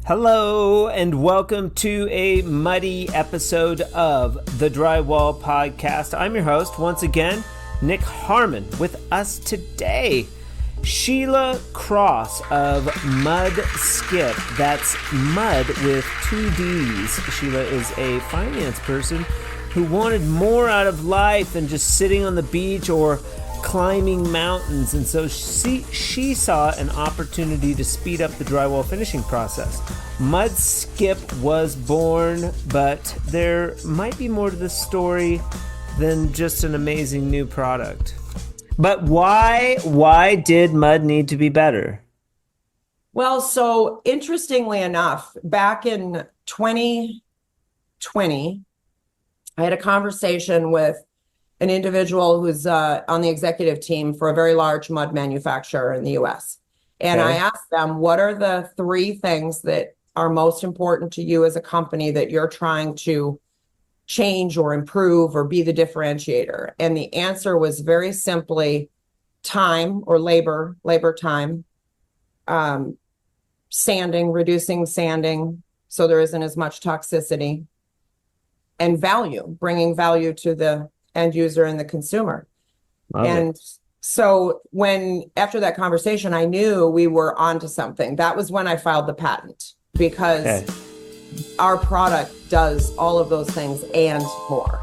Hello and welcome to a muddy episode of the Drywall Podcast. I'm your host, once again, Nick Harmon. With us today, Sheila Cross of Mud Skip. That's Mud with two D's. Sheila is a finance person who wanted more out of life than just sitting on the beach or climbing mountains, and so she saw an opportunity to speed up the drywall finishing process. Mud Skip was born, but there might be more to this story than just an amazing new product. But why did mud need to be better? Well, so interestingly enough, back in 2020, I had a conversation with an individual who's on the executive team for a very large mud manufacturer in the US. And I asked them, what are the three things that are most important to you as a company that you're trying to change or improve or be the differentiator? And the answer was very simply time or labor time, sanding, reducing sanding so there isn't as much toxicity, and value, bringing value to the end user and the consumer. So after that conversation, I knew we were onto something. That was when I filed the patent, because our product does all of those things and more.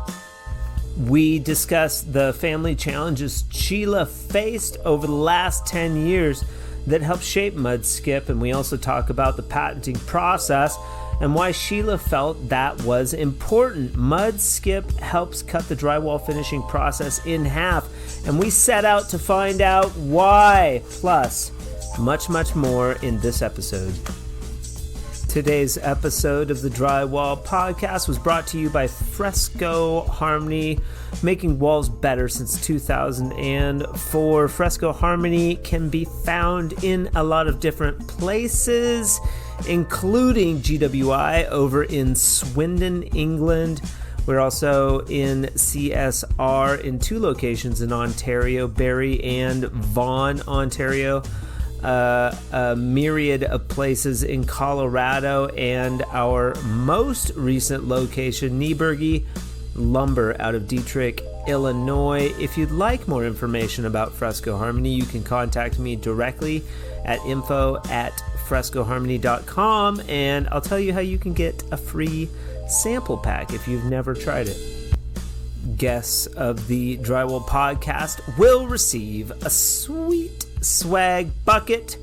We discussed the family challenges Sheila faced over the last 10 years that helped shape Mud Skip, and we also talk about the patenting process and why Sheila felt that was important. Mud Skip helps cut the drywall finishing process in half, and we set out to find out why, plus much more in this episode. Today's episode of the Drywall Podcast was brought to you by Fresco Harmony, making walls better since 2004. Fresco Harmony can be found in a lot of different places, including GWI over in Swindon, England. We're also in CSR in two locations in Ontario, Barrie and Vaughan, Ontario. A myriad of places in Colorado, and our most recent location, Nieberge Lumber out of Detrick, Illinois. If you'd like more information about Fresco Harmony, you can contact me directly at info@frescoharmony.com, and I'll tell you how you can get a free sample pack if you've never tried it. Guests of the Drywall Podcast will receive a sweet swag bucket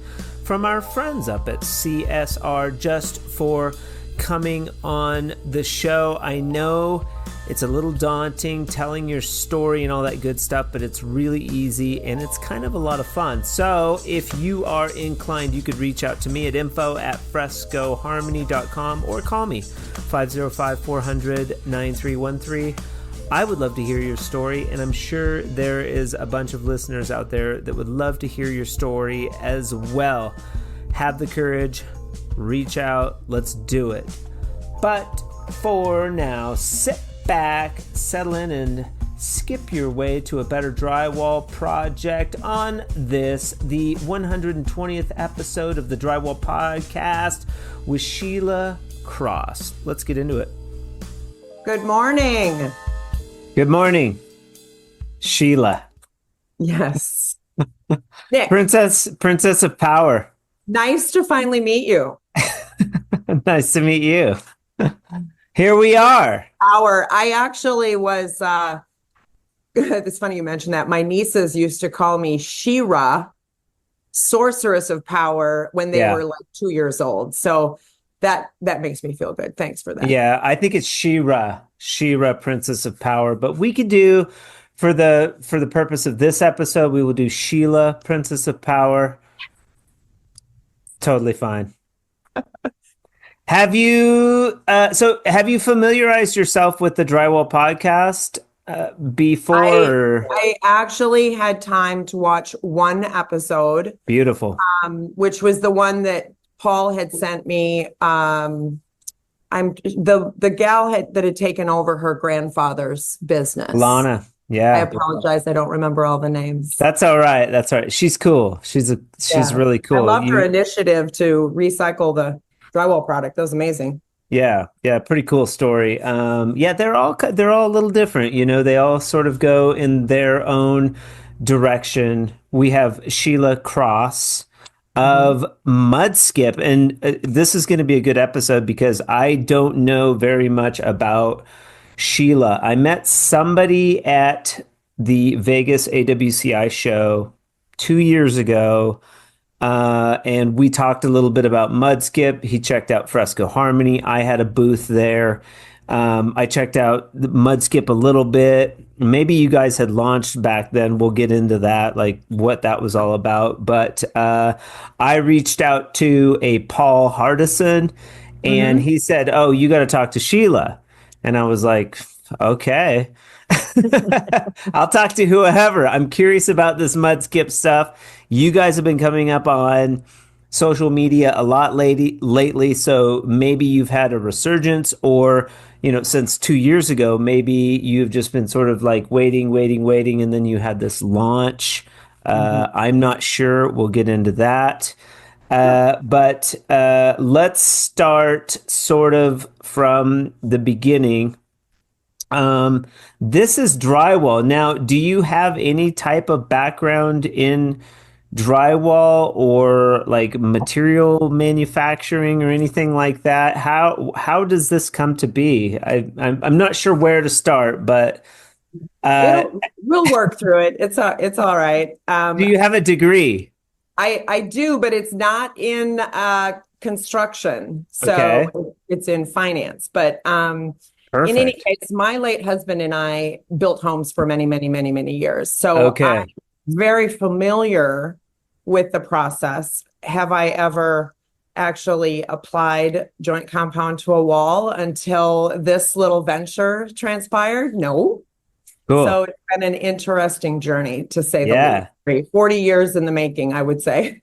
from our friends up at CSR just for coming on the show. I know it's a little daunting telling your story and all that good stuff, but it's really easy and it's kind of a lot of fun. So if you are inclined, you could reach out to me at info@frescoharmony.com or call me 505-400-9313. I would love to hear your story, and I'm sure there is a bunch of listeners out there that would love to hear your story as well. Have the courage, reach out, let's do it. But for now, sit back, settle in, and skip your way to a better drywall project on this, the 120th episode of the Drywall Podcast with Sheila Cross. Let's get into it. Good morning. Good morning, Sheila. Yes. Nick, Princess of Power. nice to finally meet you. Nice to meet you. Here we are. I actually was, it's funny you mentioned that. My nieces used to call me Shira, Sorceress of Power, when they were like 2 years old. So that makes me feel good. Thanks for that. Yeah, I think it's Shira, Princess of Power. But we could do, for the purpose of this episode, we will do Sheila, Princess of Power. Totally fine. Have you familiarized yourself with the Drywall Podcast before? I actually had time to watch one episode. Beautiful. Which was the one that Paul had sent me. I'm the gal that had taken over her grandfather's business. Lana. Yeah. I apologize. I don't remember all the names. That's all right. That's all right. She's cool. She's really cool. I love her initiative to recycle the drywall product. That was amazing. Yeah, yeah, pretty cool story. Yeah, they're all a little different. You know, they all sort of go in their own direction. We have Sheila Cross Mhm. of Mudskip, and this is going to be a good episode because I don't know very much about Sheila. I met somebody at the Vegas AWCI show 2 years ago, and we talked a little bit about Mudskip. He checked out Fresco Harmony. I had a booth there. I checked out the Mudskip a little bit. Maybe you guys had launched back then. We'll get into that, like what that was all about. But I reached out to a Paul Hardison, and Mhm. he said, "Oh, you got to talk to Sheila." And I was like, "Okay." I'll talk to whoever. I'm curious about this Mudskip stuff. You guys have been coming up on social media a lot lately, so maybe you've had a resurgence, or since 2 years ago, maybe you've just been sort of like waiting, and then you had this launch. Mhm. I'm not sure. We'll get into that. Sure. But let's start sort of from the beginning. Um, this is drywall. Now, do you have any type of background in drywall or like material manufacturing or anything like that? How does this come to be? I'm not sure where to start, but uh, We'll work through it. It's all right. do you have a degree? I do, but it's not in construction. Okay, So it's in finance. But in any perfect. case, my late husband and I built homes for many, many, many, many years. So I'm Okay. very familiar with the process. Have I ever actually applied joint compound to a wall until this little venture transpired? No. So Cool. it's been an interesting journey, to say the least. Yeah. 40 years in the making, I would say.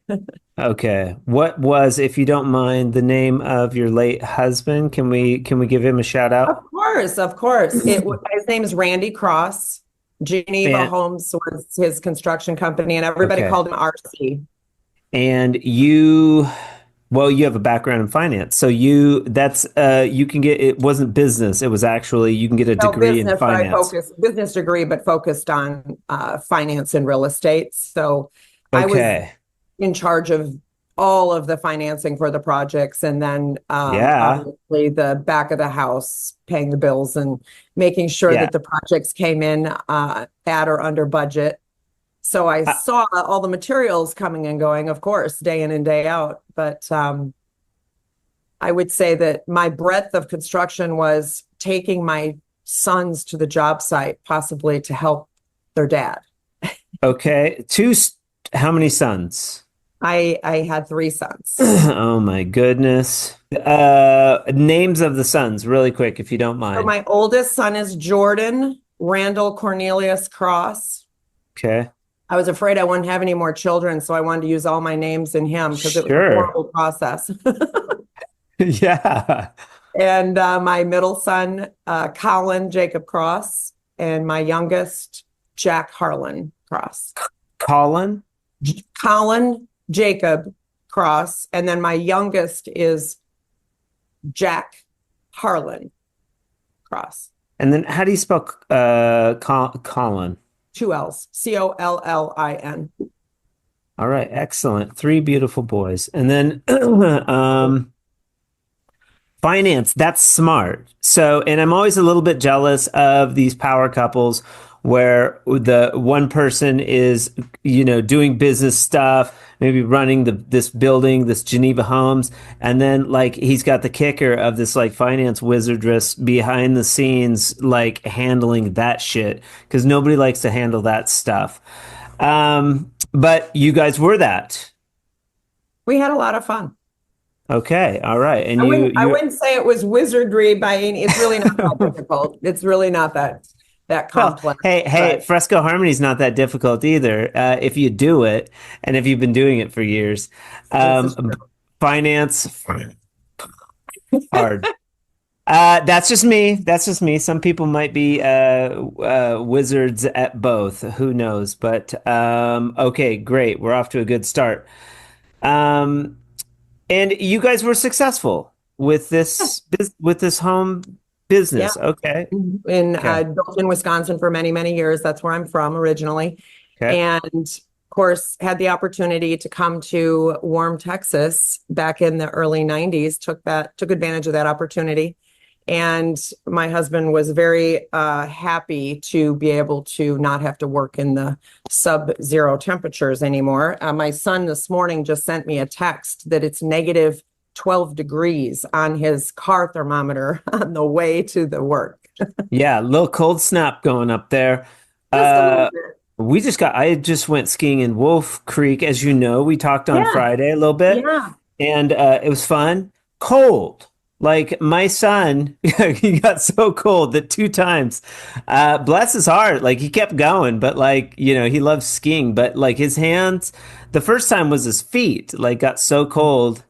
Okay. What was, if you don't mind, the name of your late husband? Can we give him a shout Of out? course, of course. His name is Randy Cross. Geneva Fan Homes was his construction company, and everybody okay. called him RC. And well, you have a background in finance. So you can get, it wasn't business. It was actually, you can get a No degree in business, but I finance. focused business degree, but focused on finance and real estate. So I was Okay. in charge of all of the financing for the projects, and then Yeah. obviously the back of the house, paying the bills and making sure Yeah. that the projects came in at or under budget. So I Uh, saw all the materials coming and going, of course, day in and day out. But I would say that my breadth of construction was taking my sons to the job site, possibly to help their dad. okay. How many sons? I had three sons. Oh my goodness. Names of the sons, really quick, if you don't So mind. my oldest son is Jordan Randall Cornelius Cross. Okay. I was afraid I wouldn't have any more children, so I wanted to use all my names in him because it was a Sure. horrible process. Yeah. And my middle son, Colin Jacob Cross, and my youngest, Jack Harlan Cross. Colin. Colin Jacob Cross, and then my youngest is Jack Harlan Cross. And then how do you spell Colin? Two L's, Collin. All right, excellent. Three beautiful boys. And then finance, that's smart. So, and I'm always a little bit jealous of these power couples where the one person is, doing business stuff, maybe running this building, this Geneva Homes, and then like he's got the kicker of this like finance wizardress behind the scenes, like handling that shit because nobody likes to handle that stuff. But you guys were that. We had a lot of fun. Okay, all right. And I you wouldn't I you wouldn't say it was wizardry by any, it's really not that difficult. It's really not that well, complex, hey, but Fresco Harmony's not that difficult either, if you do it and if you've been doing it for years. this is Um, true. finance hard. That's just me. That's just me. Some people might be wizards at both. Who knows? But okay, great. We're off to a good start. Um, And you guys were successful with with this home Yeah. business. Okay. In Okay. Dothan, Wisconsin for many, many years. That's where I'm from originally. Okay. And of course, had the opportunity to come to warm Texas back in the early 90s, took advantage of that opportunity. And my husband was very happy to be able to not have to work in the sub-zero temperatures anymore. My son this morning just sent me a text that it's negative 12 degrees on his car thermometer on the way to the work. Yeah, a little cold snap going up there. Just a little Uh, bit. I just went skiing in Wolf Creek, as you know. We talked on Yeah, Friday a little bit, yeah. and it was fun. Cold. Like my son, he got so cold that two times, bless his heart, like he kept going, but like, he loves skiing, but like his hands, the first time was his feet, like got so cold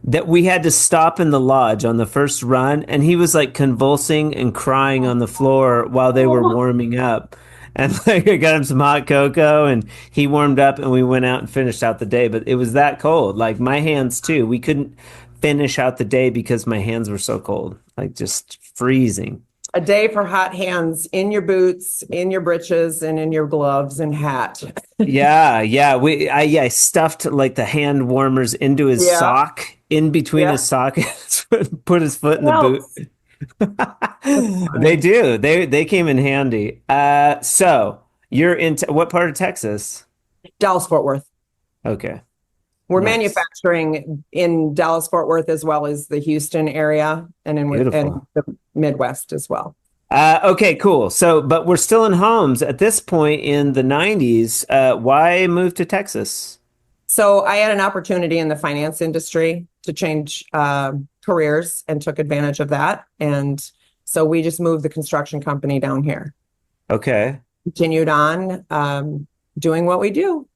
that we had to stop in the lodge on the first run, and he was like convulsing and crying on the floor while they were Oh, warming up. And like I got him some hot cocoa and he warmed up and we went out and finished out the day. But it was that cold. Like my hands too. We couldn't finish out the day because my hands were so cold. Like just freezing. a day for hot hands in your boots, in your breeches, and in your gloves and hat. Yeah, yeah. I stuffed like the hand warmers into his Yeah, sock, in between yeah. his sockets, put his foot in the boot. Well, that's They funny. do. They came in handy. So you're in what part of Texas? Dallas Fort Worth. Okay, We're nice, manufacturing in Dallas Fort Worth as well as the Houston area and beautiful. the Midwest as well. Okay, cool. So, but we're still in homes at this point in the 90s. Why move to Texas? So I had an opportunity in the finance industry to change careers and took advantage of that. And so we just moved the construction company down here, Okay, continued on doing what we do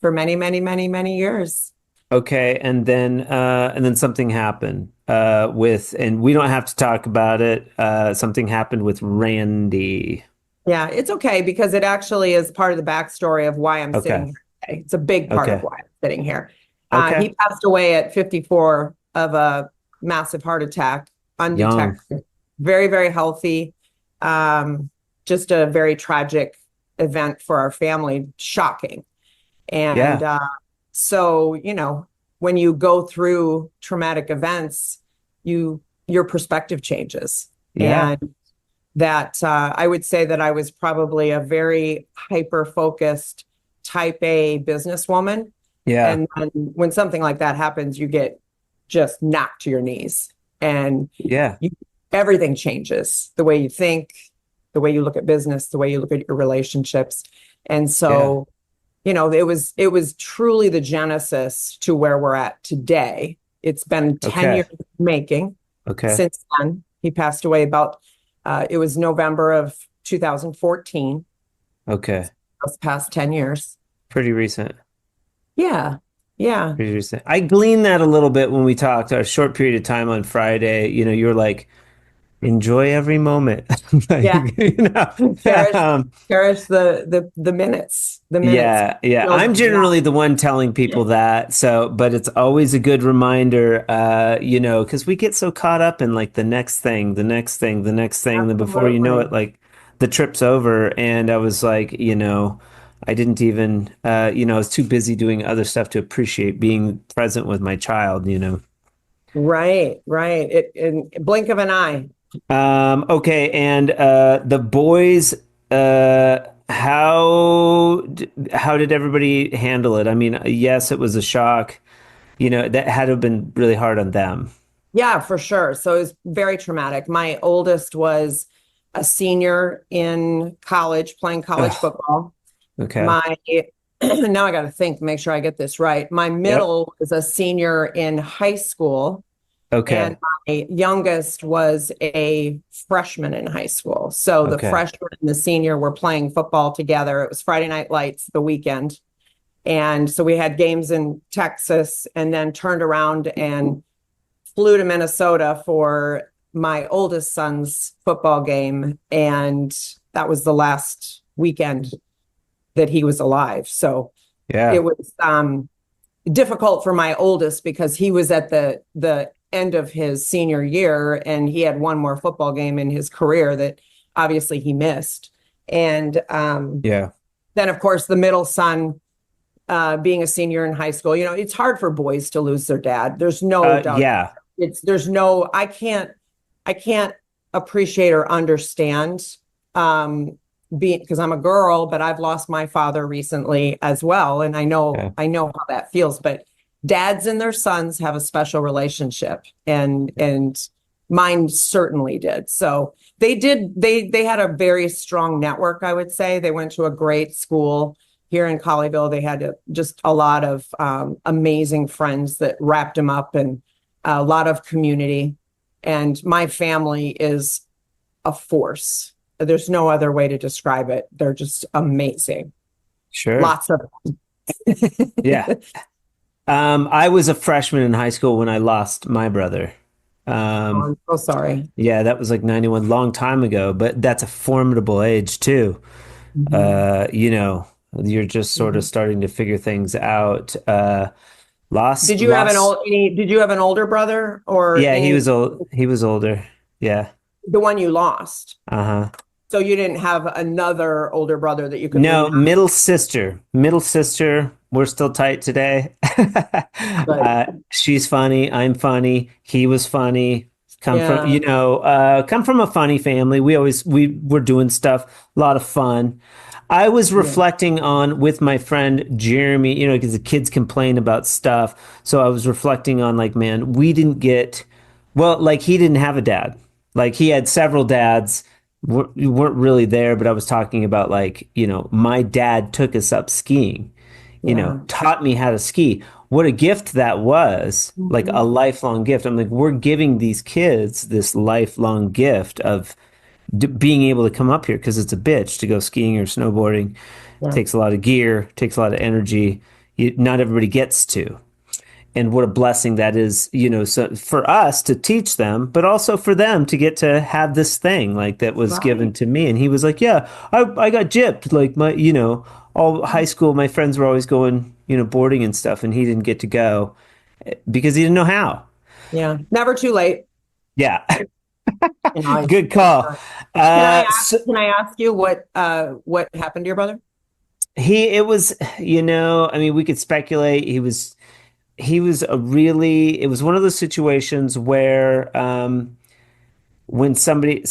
for many, many, many, many years. okay, and then something happened and we don't have to talk about it. Something happened with Randy. Yeah, it's okay because it actually is part of the backstory of why I'm sitting Okay, here today. It's a big part of okay, why I'm sitting here. okay. He passed away at 54 of a massive heart attack, Young. undetected, very, very healthy. Um, just a very tragic event for our family, shocking. And Yeah. so, when you go through traumatic events, your perspective changes. Yeah. And that I would say that I was probably a very hyper focused type A businesswoman. Yeah. And then when something like that happens, you get just knocked to your knees and Yeah. you, everything changes the way you think, the way you look at business, the way you look at your relationships. And Yeah. so, it was truly the genesis to where we're at today. It's been 10 Okay. years making Okay. since then. He passed away it was November of 2014. Okay. It's past 10 years. Pretty recent. Yeah. Yeah. Pretty recent. I gleaned that a little bit when we talked a short period of time on Friday. You were like, enjoy every moment. Like, Yeah. Cherish, um, cherish the minutes. yeah, yeah. Feels I'm generally the one telling people that. So, but it's always a good reminder, because we get so caught up in like the next thing, the next thing, the next thing. Then before you know absolutely it, like the trip's over. And I was like, I didn't even, I was too busy doing other stuff to appreciate being present with my child. right. Right. It in blink of an eye. Okay, and the boys, how did everybody handle it? I mean, yes, it was a shock. That had to have been really hard on them. Yeah, for sure. So it was very traumatic. My oldest was a senior in college playing college Ugh, football. okay. My now I got to think, make sure I get this right. My Yep. middle is a senior in high school, and Okay. my youngest was a freshman in high school. So the Okay. freshman and the senior were playing football together. It was Friday Night Lights the weekend. And so we had games in Texas and then turned around and flew to Minnesota for my oldest son's football game. And that was the last weekend that he was alive. So it Yeah. was difficult for my oldest because he was at the end of his senior year and he had one more football game in his career that obviously he missed. And Yeah. then of course the middle son, being a senior in high school, it's hard for boys to lose their dad. There's no doubt. Yeah. There's no, I can't appreciate or understand, being, because I'm a girl, but I've lost my father recently as well. And Yeah. I know how that feels, but dads and their sons have a special relationship, and mine certainly did. So they had a very strong network, I would say. They went to a great school here in Colleyville. They had just a lot of amazing friends that wrapped them up, and a lot of community. And my family is a force. There's no other way to describe it. They're just amazing. Sure. Lots of Yeah. I was a freshman in high school when I lost my brother. Oh, I'm so sorry. Yeah, that was like 91, long time ago, but that's a formidable age too. Mhm. You know, you're just sort of Mhm. starting to figure things out. Lost, lost. Did you have an older brother or Yeah, he any, was old. He was older. Yeah. the one you lost? Uh-huh. So you didn't have another older brother that you could lean No, on? middle sister. Middle sister. We're still tight today. Good. She's funny. I'm funny. He was funny. Come from, Yeah. come from a funny family. We were doing stuff, a lot of fun. I was Yeah. reflecting on with my friend Jeremy, because the kids complain about stuff. So I was reflecting on like, man, we didn't get, well, like he didn't have a dad. Like he had several dads. We weren't really there, but I was talking about like, my dad took us up skiing, Yeah. taught me how to ski. What a gift that was, like a Mhm. lifelong gift. I'm like, we're giving these kids this lifelong gift of being able to come up here because it's a bitch to go skiing or snowboarding. Yeah. Takes a lot of gear, takes a lot of energy. Not everybody gets to. And what a blessing that is, so for us to teach them, but also for them to get to have this thing like that was given Right. to me. And he was like, yeah, I got gypped. Like all high school, my friends were always going, boarding and stuff. And he didn't get to go because he didn't know how. Yeah. Never too late. Yeah. It's Good call. So can I ask you what happened to your brother? it was, I mean, we could speculate. He was it was one of those situations where, when somebody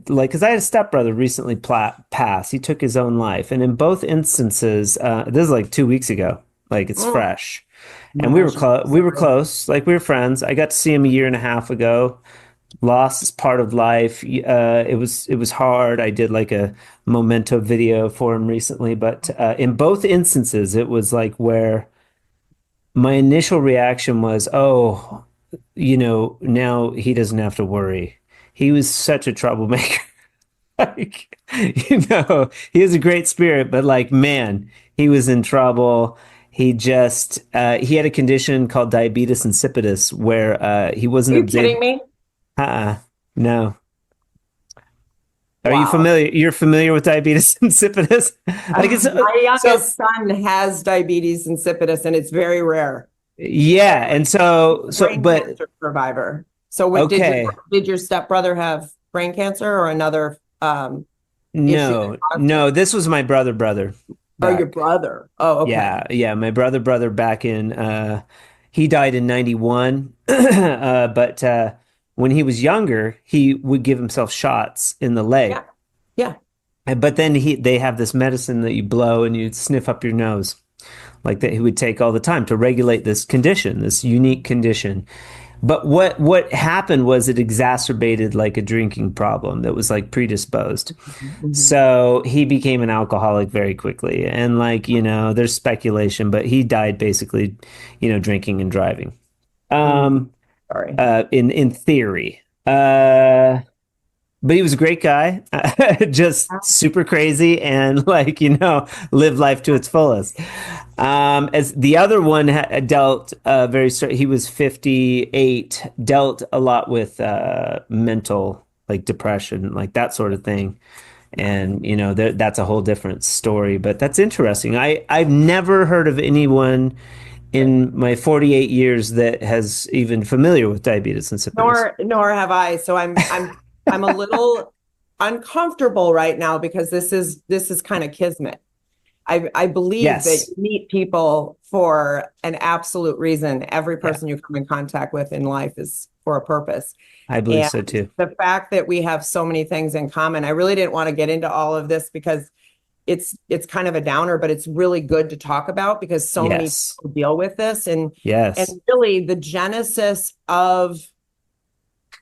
like, because I had a stepbrother recently pass, he took his own life, and in both instances, this is like 2 weeks ago, like it's Oh fresh, my and we were gosh, I'm close. We were sorry. close, like we were friends. I got to see him a year and a half ago. Loss is part of life. It was hard. I did like a memento video for him recently, but in both instances, it was like where my initial reaction was, oh, now he doesn't have to worry. He was such a troublemaker. Like, he has a great spirit, but like, man, he was in trouble. He had a condition called diabetes insipidus where he Are wasn't you kidding able. me? No. Are you Wow. familiar? You're familiar with diabetes insipidus? Like it's My so youngest son has diabetes insipidus, and it's very rare. yeah, and Brain but cancer survivor. So what okay. did your stepbrother have brain cancer or another issue that No, caused it? no, this was my brother Oh, your back. brother. Oh, okay. Yeah, yeah, my brother back in he died in 91. But when he was younger, he would give himself shots in the leg. Yeah. Yeah. But then they have this medicine that you blow and you sniff up your nose. Like that he would take all the time to regulate this condition, this unique condition. But what happened was it exacerbated like a drinking problem that was like predisposed. Mhm. So he became an alcoholic very quickly. And like, there's speculation, but he died basically, drinking and driving. Mm, Um, sorry. in theory. But he was a great guy, just super crazy and like, live life to its fullest. As the other one dealt he was 58, dealt a lot with mental, like depression, like that sort of thing. And, that's a whole different story, but that's interesting. I've never heard of anyone in my 48 years that has even familiar with diabetes insipidus. Nor have I. So I'm a little uncomfortable right now because this is kind of kismet. I believe that Yes, you meet people for an absolute reason. Every yeah, person you come in contact with in life is for a purpose. I believe And so too. the fact that we have so many things in common, I really didn't want to get into all of this because it's kind of a downer, but it's really good to talk about because so many Yes, people deal with this. And yes, really the genesis of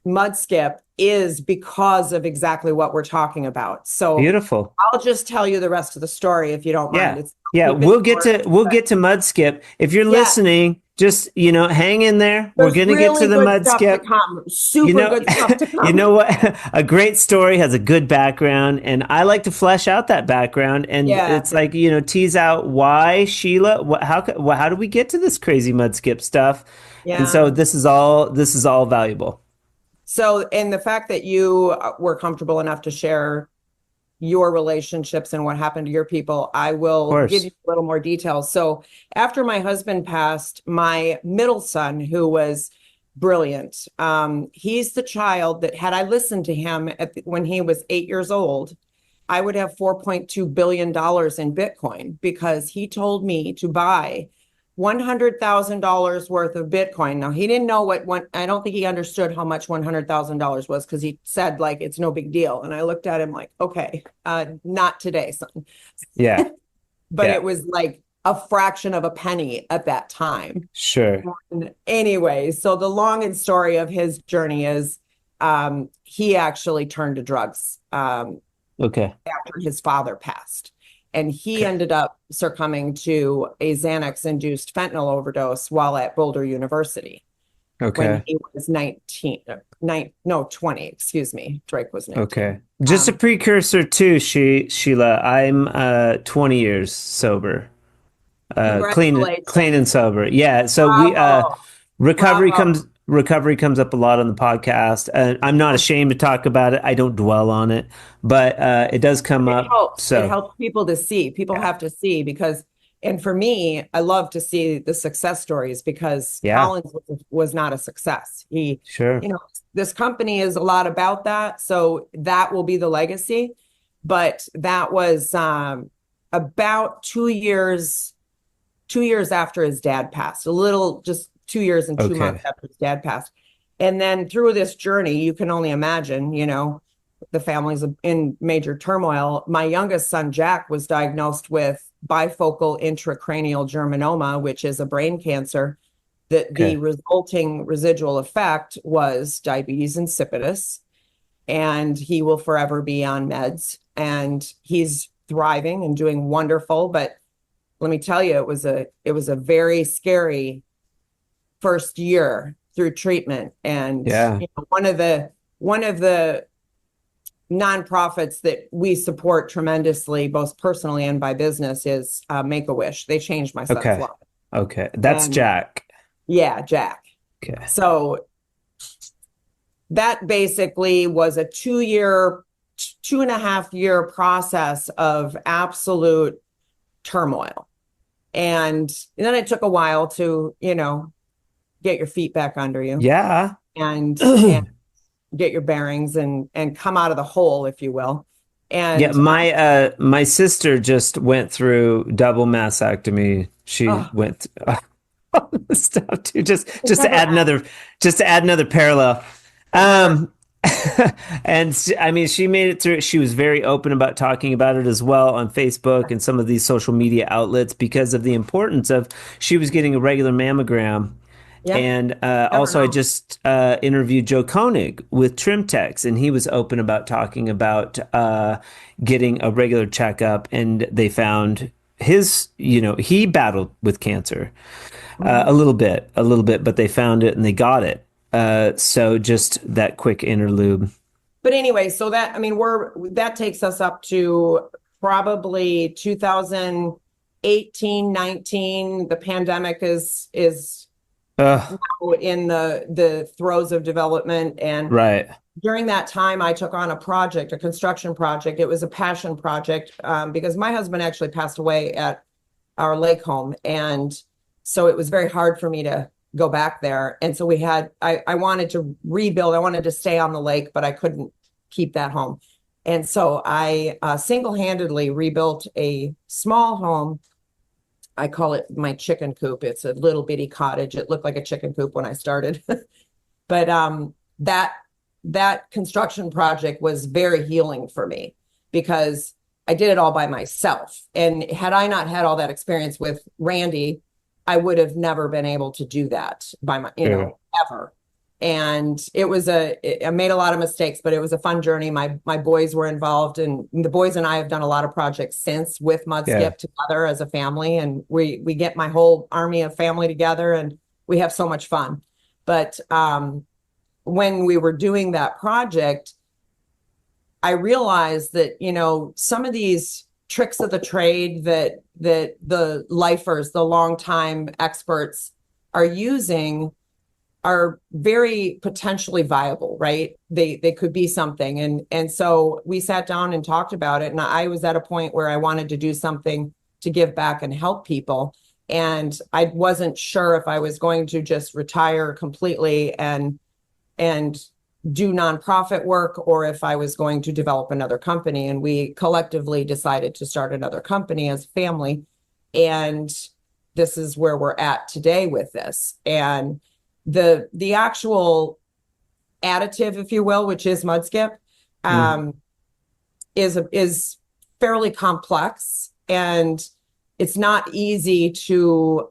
Mudskip is because of exactly what we're talking about. So beautiful. I'll just tell you the rest of the story if you don't mind. Yeah. It's Yeah, keep it short, we'll but get to mud skip. If you're yeah, listening, just, hang in there. We're there's going to get to really the good mud stuff to skip. come. You Super know, good stuff to you come. know what? A great story has a good background, and I like to flesh out that background. And Yeah, it's like, tease out why Sheila. How do we get to this crazy mud skip stuff? And so yeah. this is all valuable. So, and the fact that you were comfortable enough to share your relationships and what happened to your people, I Of will give you course. a little more details. So, after my husband passed, my middle son, who was brilliant, he's the child that had I listened to him when he was 8 years old, I would have $4.2 billion in Bitcoin because he told me to buy $100,000 worth of Bitcoin. Now, he didn't know I don't think he understood how much $100,000 was because he said, like, it's no big deal. And I looked at him like, okay, not today, son. Yeah. But Yeah. it was like a fraction of a penny at that time. Sure. And anyway, so the long and story of his journey is he actually turned to drugs Okay. after his father passed. And he Okay. ended up succumbing to a Xanax-induced fentanyl overdose while at Boulder University when Okay. he was 20, excuse me. Drake was 19. Okay. Just a precursor too, Sheila. I'm 20 years sober. Clean and Congratulations. sober. Yeah. So we Bravo. recovery Bravo. comes up a lot on the podcast. I'm not ashamed to talk about it. I don't dwell on it, but it does come It up. helps. It So helps people to see. People yeah, have to see because, and for me, I love to see the success stories because yeah, Collins was not a success. sure. This company is a lot about that. So that will be the legacy. But that was about 2 years after his dad passed, just 2 years and 2 months Okay. after his dad passed. And then through this journey, you can only imagine, the family's in major turmoil. My youngest son, Jack, was diagnosed with bifocal intracranial germinoma, which is a brain cancer. The Okay. resulting residual effect was diabetes insipidus, and he will forever be on meds. And he's thriving and doing wonderful. But let me tell you, it was a very scary first year through treatment. And Yeah. one of the nonprofits that we support tremendously, both personally and by business, is Make-A-Wish. They changed my son's Okay. life. Okay. That's And Jack. yeah, Jack. Okay. So that basically was a 2.5 year process of absolute turmoil. And then it took a while to, get your feet back under you Yeah. and get your bearings and come out of the hole, if you will. Yeah, And my sister just went through double mastectomy. She oh, went all this stuff too. Just it just to never add ends. another parallel. It never. Um, I mean, she made it through. She was very open about talking about it as well on Facebook and some of these social media outlets because of the importance of she was getting a regular mammogram. Yeah, And never also, I know. just interviewed Joe Koenig with Trimtex, and he was open about talking about getting a regular checkup. And they found he battled with cancer Mhm. a little bit, but they found it and they got it. So just that quick interlude. But anyway, so that, I mean, that takes us up to probably 2018, 19. The pandemic is Ugh, in the throes of development. And right. during that time, I took on a construction project. It was a passion project because my husband actually passed away at our lake home. And So it was very hard for me to go back there. And so I wanted to rebuild. I wanted to stay on the lake, but I couldn't keep that home. And so I single-handedly rebuilt a small home. I call it my chicken coop. It's a little bitty cottage. It looked like a chicken coop when I started. But that construction project was very healing for me because I did it all by myself. And had I not had all that experience with Randy, I would have never been able to do that by ever. And I made a lot of mistakes, but it was a fun journey. My boys were involved, and the boys and I have done a lot of projects since with Mudskip together as a family. And we get my whole army of family together and we have so much fun. But when we were doing that project, I realized that, some of these tricks of the trade that the lifers, the longtime experts are using are very potentially viable, right? They could be something. And so we sat down and talked about it. And I was at a point where I wanted to do something to give back and help people. And I wasn't sure if I was going to just retire completely and do nonprofit work, or if I was going to develop another company. And we collectively decided to start another company as a family. And this is where we're at today with this. And the actual additive, if you will, which is Mudskip, is fairly complex, and it's not easy to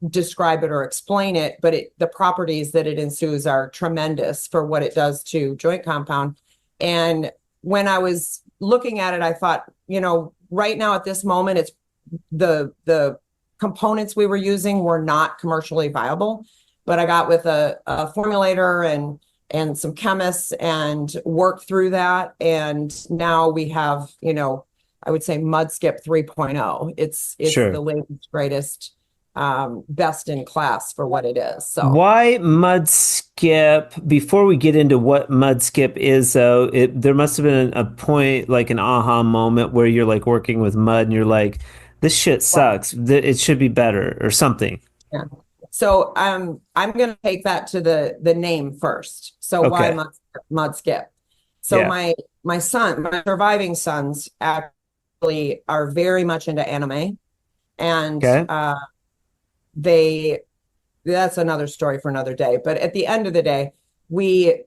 describe it or explain it, but the properties that it ensues are tremendous for what it does to joint compound. And when I was looking at it, I thought, right now at this moment, it's the components we were using were not commercially viable. But I got with a formulator and some chemists and worked through that. And now we have, I would say Mudskip 3.0. It's the latest, greatest, best in class for what it is. So why Mudskip? Before we get into what Mudskip is, though, there must have been a point, like an aha moment, where you're like working with mud and you're like, this shit sucks. It should be better or something. Yeah. So I'm going to take that to the name first. So why Mudskip? So my surviving sons actually are very much into anime, and that's another story for another day. But at the end of the day, we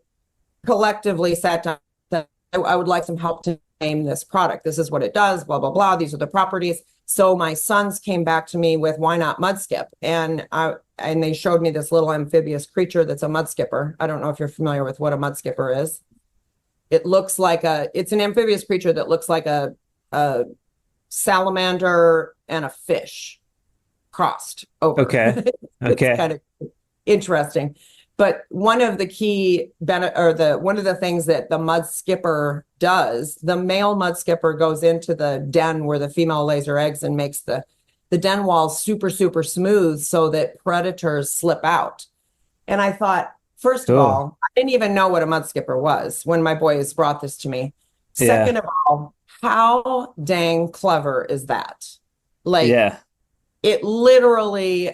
collectively sat down. I would like some help to name this product. This is what it does, blah, blah, blah. These are the properties. So my sons came back to me with, why not Mudskip? And they showed me this little amphibious creature that's a mudskipper. I don't know if you're familiar with what a mudskipper is. It looks like it's an amphibious creature that looks like a salamander and a fish crossed over. Okay. It's kind of interesting. But one of the key one of the things that the mudskipper does, the male mudskipper goes into the den where the female lays her eggs and makes the den walls super, super smooth so that predators slip out. And I thought, first of all, I didn't even know what a mudskipper was when my boys brought this to me. Second of all, how dang clever is that? It literally,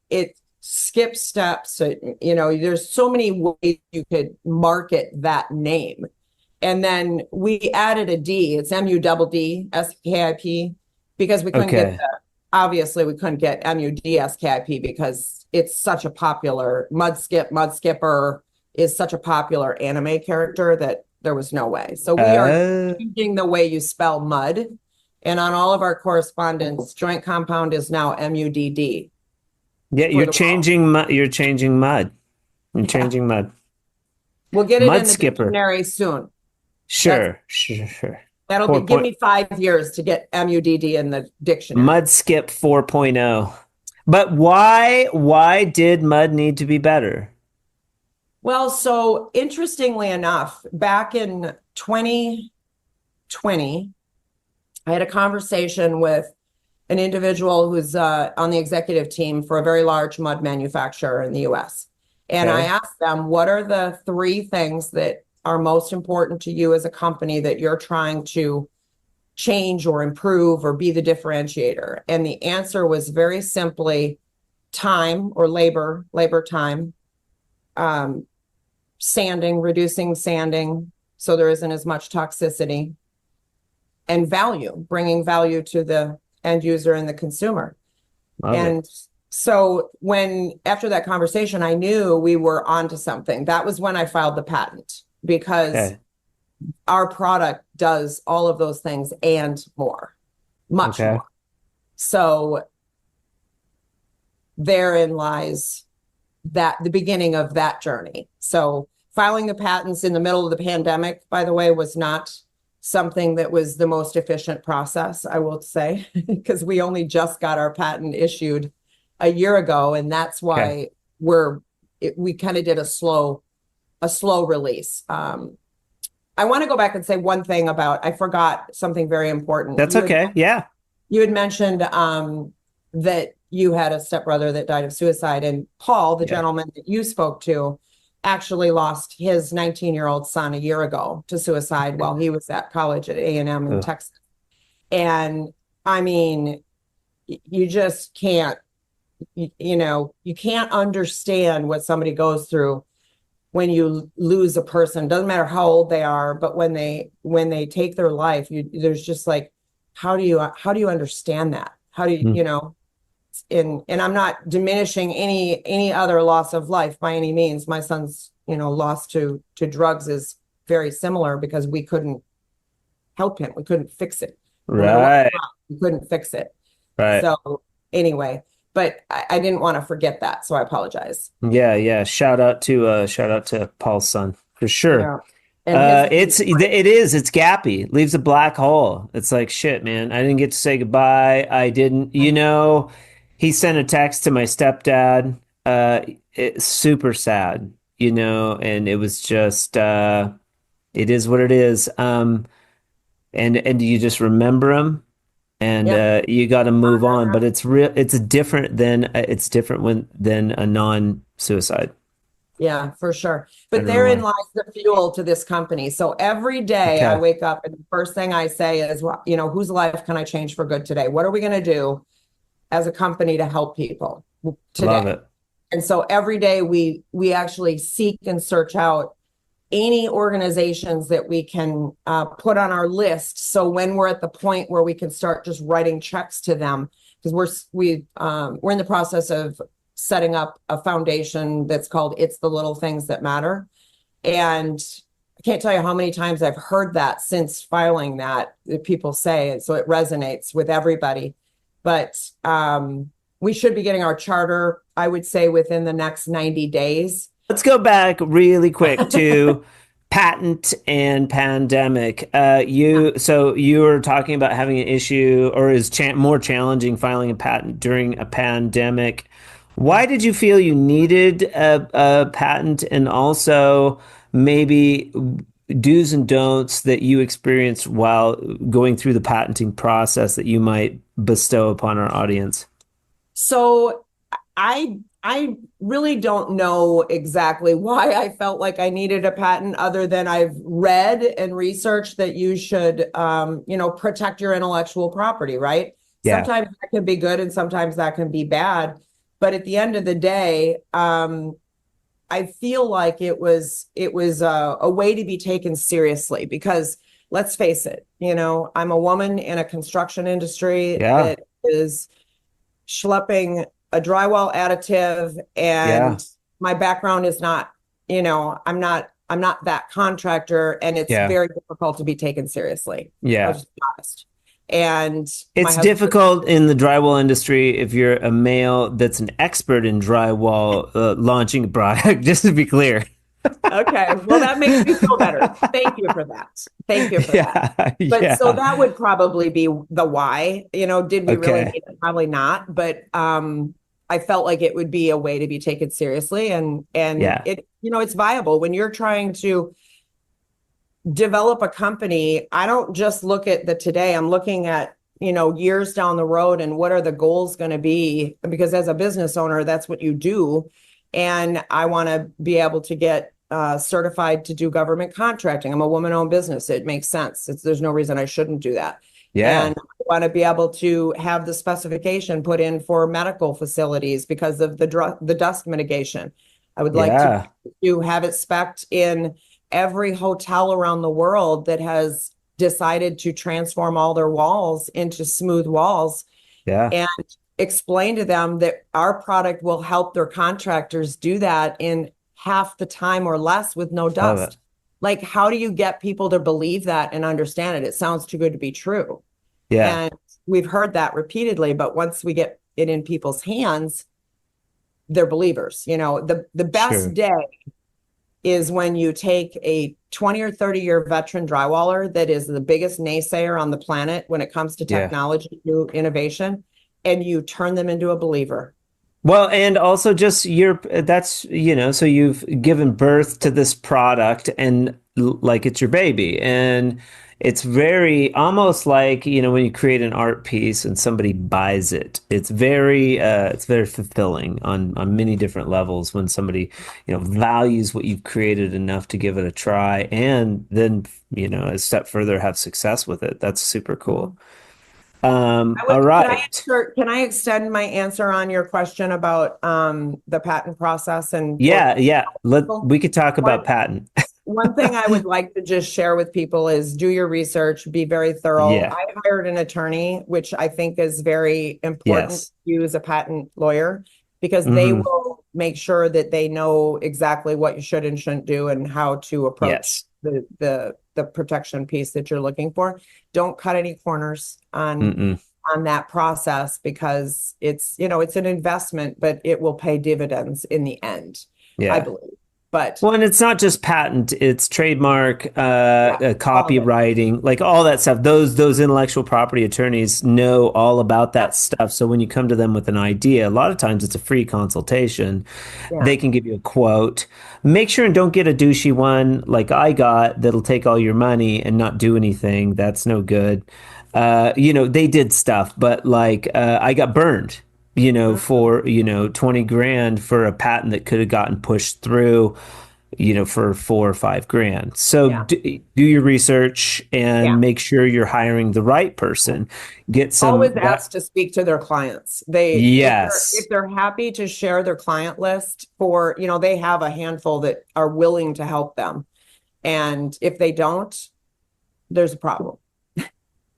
it skips steps. There's so many ways you could market that name. And then we added a D. It's MUDD-SKIP, because we couldn't obviously we couldn't get MUD-SKIP because it's such a popular Mudskipper is such a popular anime character that there was no way. So we are changing the way you spell mud. And on all of our correspondence, joint compound is now MUDD. Yeah, you're changing mud. You're changing mud. Changing mud. We'll get it in the dictionary soon. Sure. That'll give me 5 years to get MUDD in the dictionary. Mudskip 4.0. But why did mud need to be better? Well, so interestingly enough, back in 2020, I had a conversation with an individual who's on the executive team for a very large mud manufacturer in the US. And I asked them, what are the 3 things that are most important to you as a company that you're trying to change or improve or be the differentiator? And the answer was very simply time or labor time, sanding, reducing sanding so there isn't as much toxicity, and value, bringing value to the end user and the consumer. Love And it. so after that conversation, I knew we were onto something. That was when I filed the patent, because Okay. our product does all of those things and more, much Okay. more. So therein lies the beginning of that journey. So filing the patents in the middle of the pandemic, by the way, was not something that was the most efficient process, I will say, because we only just got our patent issued a year ago, and that's why we kind of did a slow release. I want to go back and say one thing I forgot something very important. That's okay. Yeah. You had mentioned that you had a stepbrother that died of suicide, and Paul, the gentleman that you spoke to, actually lost his 19-year-old son a year ago to suicide while he was at college at A&M in Texas. And I mean, you just can't, you can't understand what somebody goes through when you lose a person. Doesn't matter how old they are, but when they take their life, there's just like, how do you understand that? How do you, and I'm not diminishing any other loss of life by any means. My son's, loss to drugs is very similar, because we couldn't help him. We couldn't fix it. Right. We couldn't fix it. Right. So anyway, but I didn't want to forget that. So I apologize. Yeah. Yeah. Shout out to Paul's son for sure. Yeah. And It's gappy, leaves a black hole. It's like, shit, man. I didn't get to say goodbye. I didn't, he sent a text to my stepdad. It's super sad, and it was just, it is what it is. And you just remember him, and you got to move on. But it's real. It's different than a non-suicide. Yeah, for sure. But therein lies the fuel to this company. So every day I wake up and the first thing I say is, whose life can I change for good today? What are we going to do as a company to help people today? Love it. And so every day we actually seek and search out any organizations that we can put on our list. So when we're at the point where we can start just writing checks to them, because we're in the process of setting up a foundation that's called It's the Little Things That Matter. And I can't tell you how many times I've heard that since filing that people say, and so it resonates with everybody. But we should be getting our charter, I would say, within the next 90 days. Let's go back really quick to patent and pandemic. So you were talking about having an issue, or is more challenging filing a patent during a pandemic. Why did you feel you needed a patent, and also maybe do's and don'ts that you experienced while going through the patenting process that you might bestow upon our audience? So I really don't know exactly why I felt like I needed a patent, other than I've read and researched that you should, protect your intellectual property, right? Yeah. Sometimes that can be good and sometimes that can be bad. But at the end of the day, I feel like it was a way to be taken seriously, because let's face it, I'm a woman in a construction industry that is schlepping a drywall additive, and my background is not, I'm not that contractor, and it's very difficult to be taken seriously. I'll just be honest. And it's difficult in the drywall industry if you're a male that's an expert in drywall launching a product, just to be clear. Okay, well, that makes me feel better. Thank you for that. But so that would probably be the why. Did we really need it? Probably not. But I felt like it would be a way to be taken seriously, and it, it's viable when you're trying to develop a company. I don't just look at the today. I'm looking at, years down the road, and what are the goals going to be? Because as a business owner, that's what you do. And I want to be able to get certified to do government contracting. I'm a woman-owned business. It makes sense. There's no reason I shouldn't do that. Yeah. And I want to be able to have the specification put in for medical facilities because of the dust mitigation. I would like Yeah. to have it spec'd in every hotel around the world that has decided to transform all their walls into smooth walls, Yeah. and explain to them that our product will help their contractors do that in half the time or less with no Love it. dust. Like, how do you get people to believe that and understand it? It sounds too good to be true. Yeah. And we've heard that repeatedly, but once we get it in people's hands, they're believers. The best Sure. day is when you take a 20 or 30-year veteran drywaller that is the biggest naysayer on the planet when it comes to Yeah. technology, new innovation, and you turn them into a believer. Well, and also just that's, so you've given birth to this product and like it's your baby. And it's very almost like, when you create an art piece and somebody buys it, it's very fulfilling on many different levels when somebody, values what you've created enough to give it a try and then, a step further have success with it. That's super cool. All right. Can I extend my answer on your question about the patent process and for Yeah, yeah. people? We could talk about One, patent. one thing I would like to just share with people is do your research, be very thorough. Yeah. I hired an attorney, which I think is very important Yes. to use a patent lawyer because they Hmm. will make sure that they know exactly what you should and shouldn't do and how to approach Yes. the protection piece that you're looking for. Don't cut any corners Mm-mm. on that process because it's an investment, but it will pay dividends in the end, I Yeah. believe. But Well, and it's not just patent; it's trademark, yeah, all of it. copywriting, like all that stuff. Those intellectual property attorneys know all about Yeah, that stuff. So when you come to them with an idea, a lot of times it's a free consultation. yeah, They can give you a quote. Make sure and don't get a douchey one like I got that'll take all your money and not do anything. That's no good. They did stuff, but like I got burned, mhm, for, 20 grand for a patent that could have gotten pushed through, for 4 or 5 grand. So yeah, do your research yeah. and make sure you're hiring the right person. Get some Always that. ask to speak to their clients. They if Yes. they're happy to share their client list for, they have a handful that are willing to help them. And if they don't, there's a problem.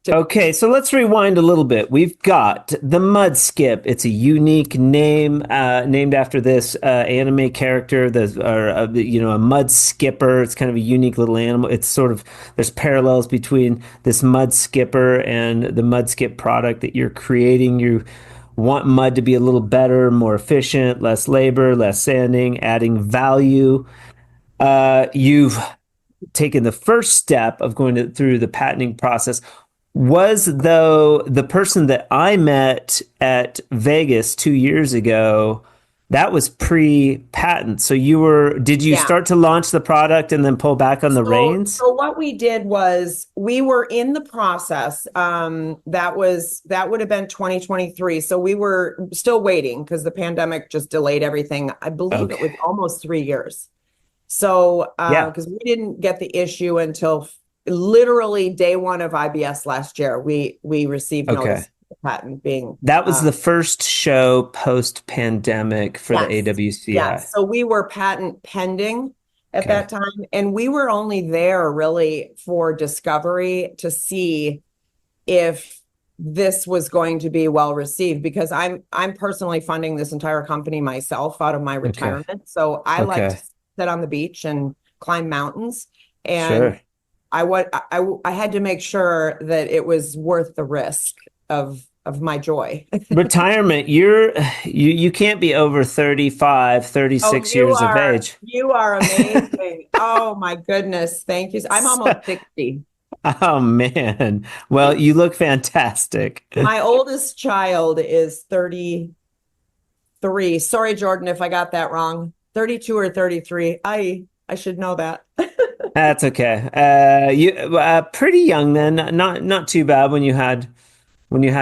Okay, so let's rewind a little bit. We've got the Mud Skip. It's a unique name, named after this anime character. A mud skipper. It's kind of a unique little animal. It's sort of there's parallels between this mud skipper and the Mud Skip product that you're creating. You want mud to be a little better, more efficient, less labor, less sanding, adding value. You've taken the first step of through the patenting process. Was though the person that I met at Vegas 2 years ago, that was pre-patent. So did you Yeah. start to launch the product and then pull back on the reins? So what we did was we were in the process. That would have been 2023. So we were still waiting because the pandemic just delayed everything. I believe it was Okay. almost 3 years. So Yeah. because we didn't get the issue until literally day one of IBS last year, we received notice Okay. of the patent being That was the first show post-pandemic for the yes. AWCI. Yes. So we were patent pending at that Okay. time. And we were only there really for discovery to see if this was going to be well received because I'm personally funding this entire company myself out of my Okay. retirement. So I like to Okay. sit on the beach and climb mountains. And Sure. I had to make sure that it was worth the risk of my joy. Retirement, you can't be over 35, Oh, 36 years of age. you are amazing. Oh my goodness. Thank you. I'm almost 60. Oh man. Well, you look fantastic. My oldest child is 33. Sorry, Jordan, if I got that wrong. 32 or 33. I should know that. That's okay. You pretty young then. Not too bad when you had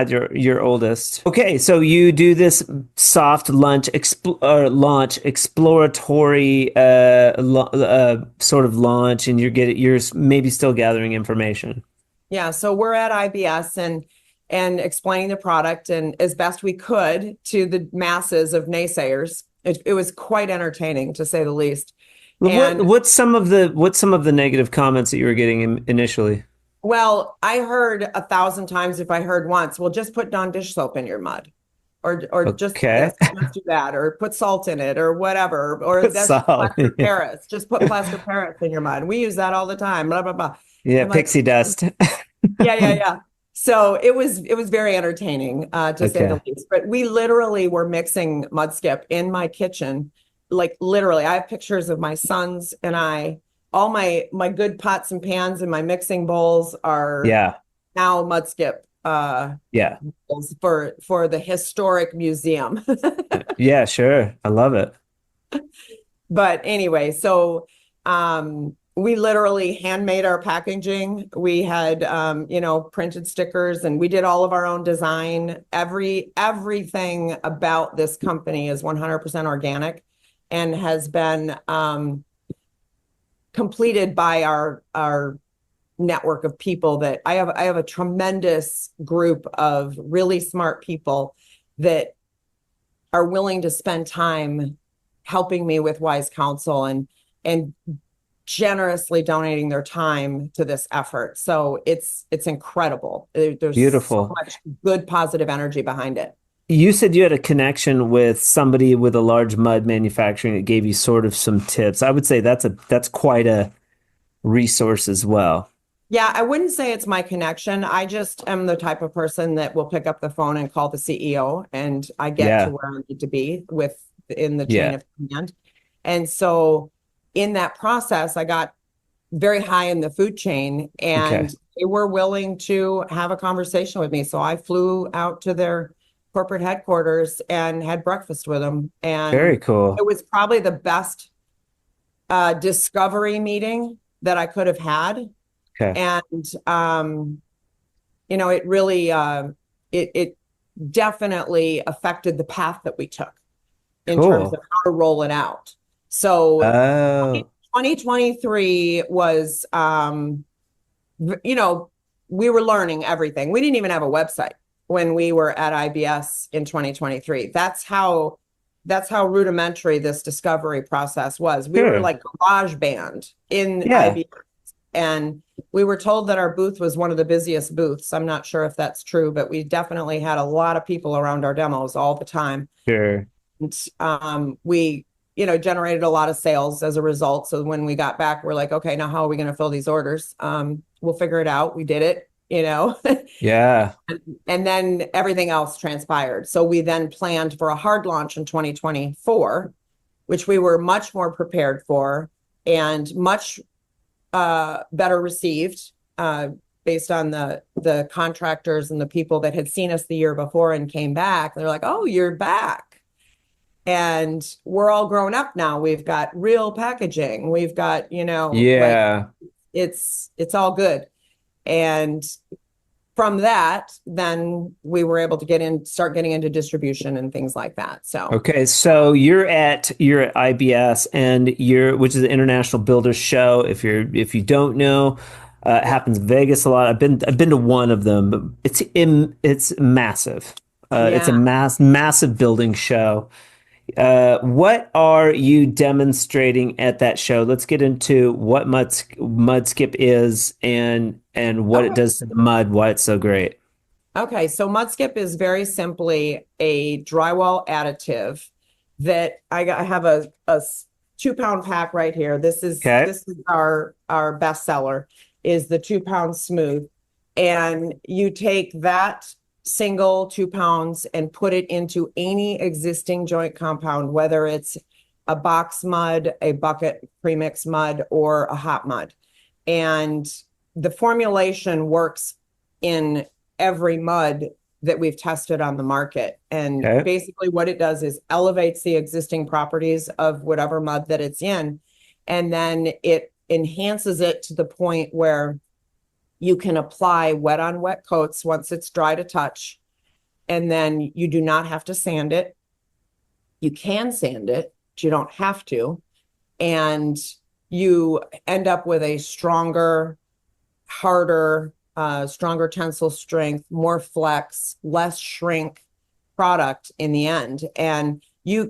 your oldest. Okay, so you do this soft launch exploratory sort of launch, and you're maybe still gathering information. Yeah, so we're at IBS and explaining the product and as best we could to the masses of naysayers. It was quite entertaining to say the least. And What's some of the negative comments that you were getting initially? well, I heard 1,000 times if I heard once, well, just put Dawn dish soap in your mud. Or just do Okay. this, just do that, or put salt in it, or whatever, or that's just Solid. plaster Paris. Just put plaster Paris in your mud. We use that all the time. Blah blah blah. Yeah, I'm like, pixie dust. yeah, yeah, yeah. So it was very entertaining, to say the Okay. least. But we literally were mixing mud skip in my kitchen, like literally. I have pictures of my sons and I. All my good pots and pans and my mixing bowls are Yeah. now mud skip Yeah. bowls for the historic museum. Yeah, sure. I love it. But anyway, so we literally handmade our packaging. We had printed stickers and we did all of our own design. Everything about this company is 100% organic and has been completed by our network of people that I have a tremendous group of really smart people that are willing to spend time helping me with wise counsel and generously donating their time to this effort. So it's incredible. There's so Beautiful. much good positive energy behind it. You said you had a connection with somebody with a large mud manufacturing that gave you sort of some tips. I would say that's quite a resource as well. Yeah, I wouldn't say it's my connection. I just am the type of person that will pick up the phone and call the CEO and I get to Yeah. where I need to be in the chain Yeah. of command. And so in that process, I got very high in the food chain Okay. and they were willing to have a conversation with me. So I flew out to their corporate headquarters and had breakfast with them. Very And cool. it was probably the best discovery meeting that I could have had. Okay. And it really it definitely affected the path that we took in terms of Cool. how to roll it out. So Oh, 2023 was, we were learning everything. We didn't even have a website when we were at IBS in 2023. That's how rudimentary this discovery process was. We were sure. like garage band in Yeah, IBS. And we were told that our booth was one of the busiest booths. I'm not sure if that's true, but we definitely had a lot of people around our demos all the time. sure. And we, generated a lot of sales as a result. So when we got back, we're like, okay, now how are we going to fill these orders? We'll figure it out. We did it. Yeah. And then everything else transpired. So we then planned for a hard launch in 2024, which we were much more prepared for and much better received based on the contractors and the people that had seen us the year before and came back. They're like, "Oh, you're back." And we're all grown up now. We've got real packaging. We've got, like Yeah. it's all good. And from that, then we were able to start getting into distribution and things like that. So Okay, so you're at IBS and which is the International Builders Show. If you don't know, it yeah, happens in Vegas a lot. I've been to one of them, but it's massive. It's a yeah. massive building show. What are you demonstrating at that show? Let's get into what mud skip is and what it Okay. does to the mud, why it's so great. Okay, so Mudskip is very simply a drywall additive that I have a 2 pound pack right here. This is Okay. this is our best seller is the 2 pound smooth. And you take that single 2 pounds and put it into any existing joint compound, whether it's a box mud, a bucket premix mud, or a hot mud. And the formulation works in every mud that we've tested on the market. And Okay. basically, what it does is elevates the existing properties of whatever mud that it's in. And then it enhances it to the point where you can apply wet on wet coats once it's dry to touch. And then you do not have to sand it. You can sand it, but you don't have to. And you end up with a stronger, harder, stronger tensile strength, more flex, less shrink product in the end. And you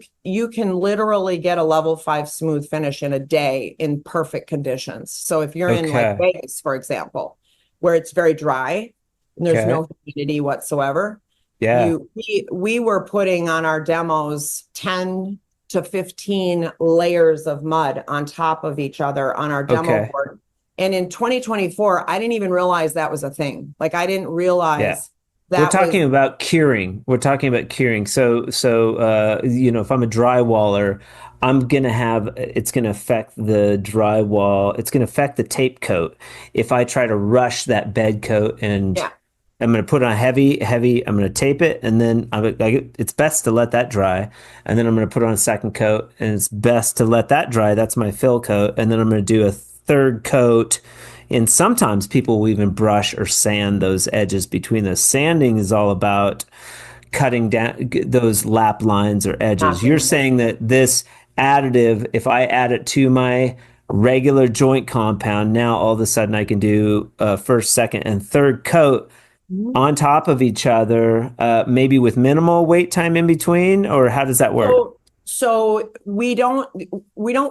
can literally get a level 5 smooth finish in a day in perfect conditions. So if you're in like Okay. Vegas, for example, where it's very dry and there's Okay. no humidity whatsoever, Yeah. we were putting on our demos 10 to 15 layers of mud on top of each other on our demo Okay. board. And in 2024, I didn't even realize that was a thing. Like I didn't Yeah. realize We're that was. talking about curing. We're talking about curing. So if I'm a drywaller, I'm gonna have it's gonna affect the drywall. It's gonna affect the tape coat. If I try to rush that bed coat and Yeah. I'm gonna put on heavy. I'm gonna tape it, and then it's best to let that dry, and then I'm gonna put on a second coat, and it's best to let that dry. That's my fill coat, and then I'm gonna do a third coat. And sometimes people will even brush or sand those edges between those. Sanding is all about cutting down those lap lines or edges. You're Nothing. saying that this additive, if I add it to my regular joint compound, now all of a sudden I can do a first, second, and third coat on top of each other, maybe with minimal wait time in between, or how does that work? So we don't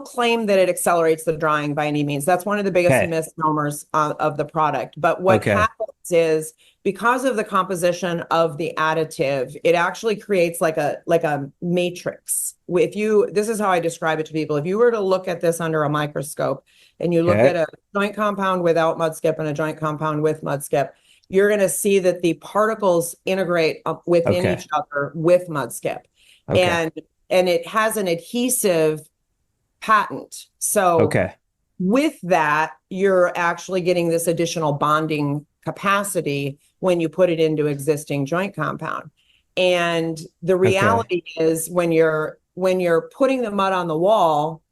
claim that it accelerates the drying by any means. That's one of the biggest Okay. misnomers of the product. But what Okay. happens is because of the composition of the additive, it actually creates like a matrix. This is how I describe it to people. If you were to look at this under a microscope and you look at Okay. a joint compound without mud skip and a joint compound with mud skip, you're going to see that the particles integrate within Okay. each other with mud skip. Okay. And it has an adhesive patent. So Okay. with that, you're actually getting this additional bonding capacity when you put it into existing joint compound. And the Okay. reality is when you're putting the mud on the wall,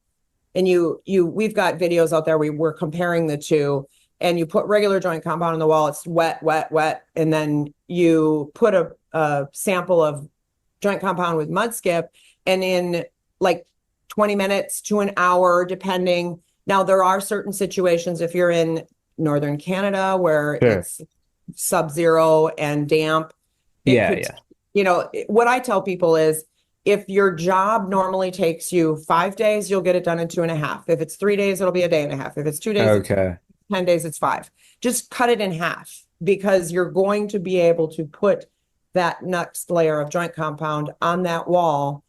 and we've got videos out there, we're comparing the two, and you put regular joint compound on the wall, it's wet, wet, wet, and then you put a sample of joint compound with mud skip, and in like 20 minutes to an hour, depending. Now, there are certain situations if you're in northern Canada where Sure. it's sub-zero and damp, it Yeah. could, Yeah. what I tell people is if your job normally takes you 5 days, you'll get it done in 2.5. If it's 3 days, it'll be a day and a half. If it's 2 days, it's Okay. 10 days, it's 5. Just cut it in half because you're going to be able to put that next layer of joint compound on that wall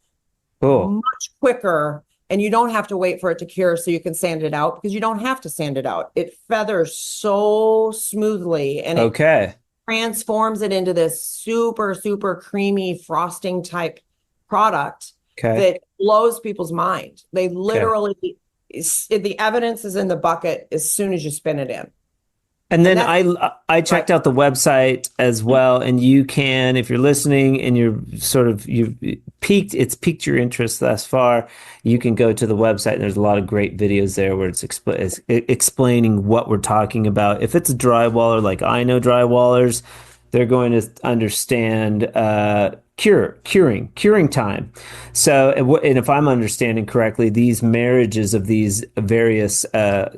Cool. much quicker, and you don't have to wait for it to cure so you can sand it out because you don't have to sand it out. It feathers so smoothly and it Okay. transforms it into this super, super creamy frosting type product Okay. that blows people's mind. They Okay. literally, the evidence is in the bucket as soon as you spin it in. And And then that's I right. checked out the website as well, and you can, if you're listening and you've piqued your interest thus far, you can go to the website and there's a lot of great videos there where it's explaining what we're talking about. If it's a drywaller like I know drywallers, they're going to understand curing time. So, and if I'm understanding correctly, these marriages of these various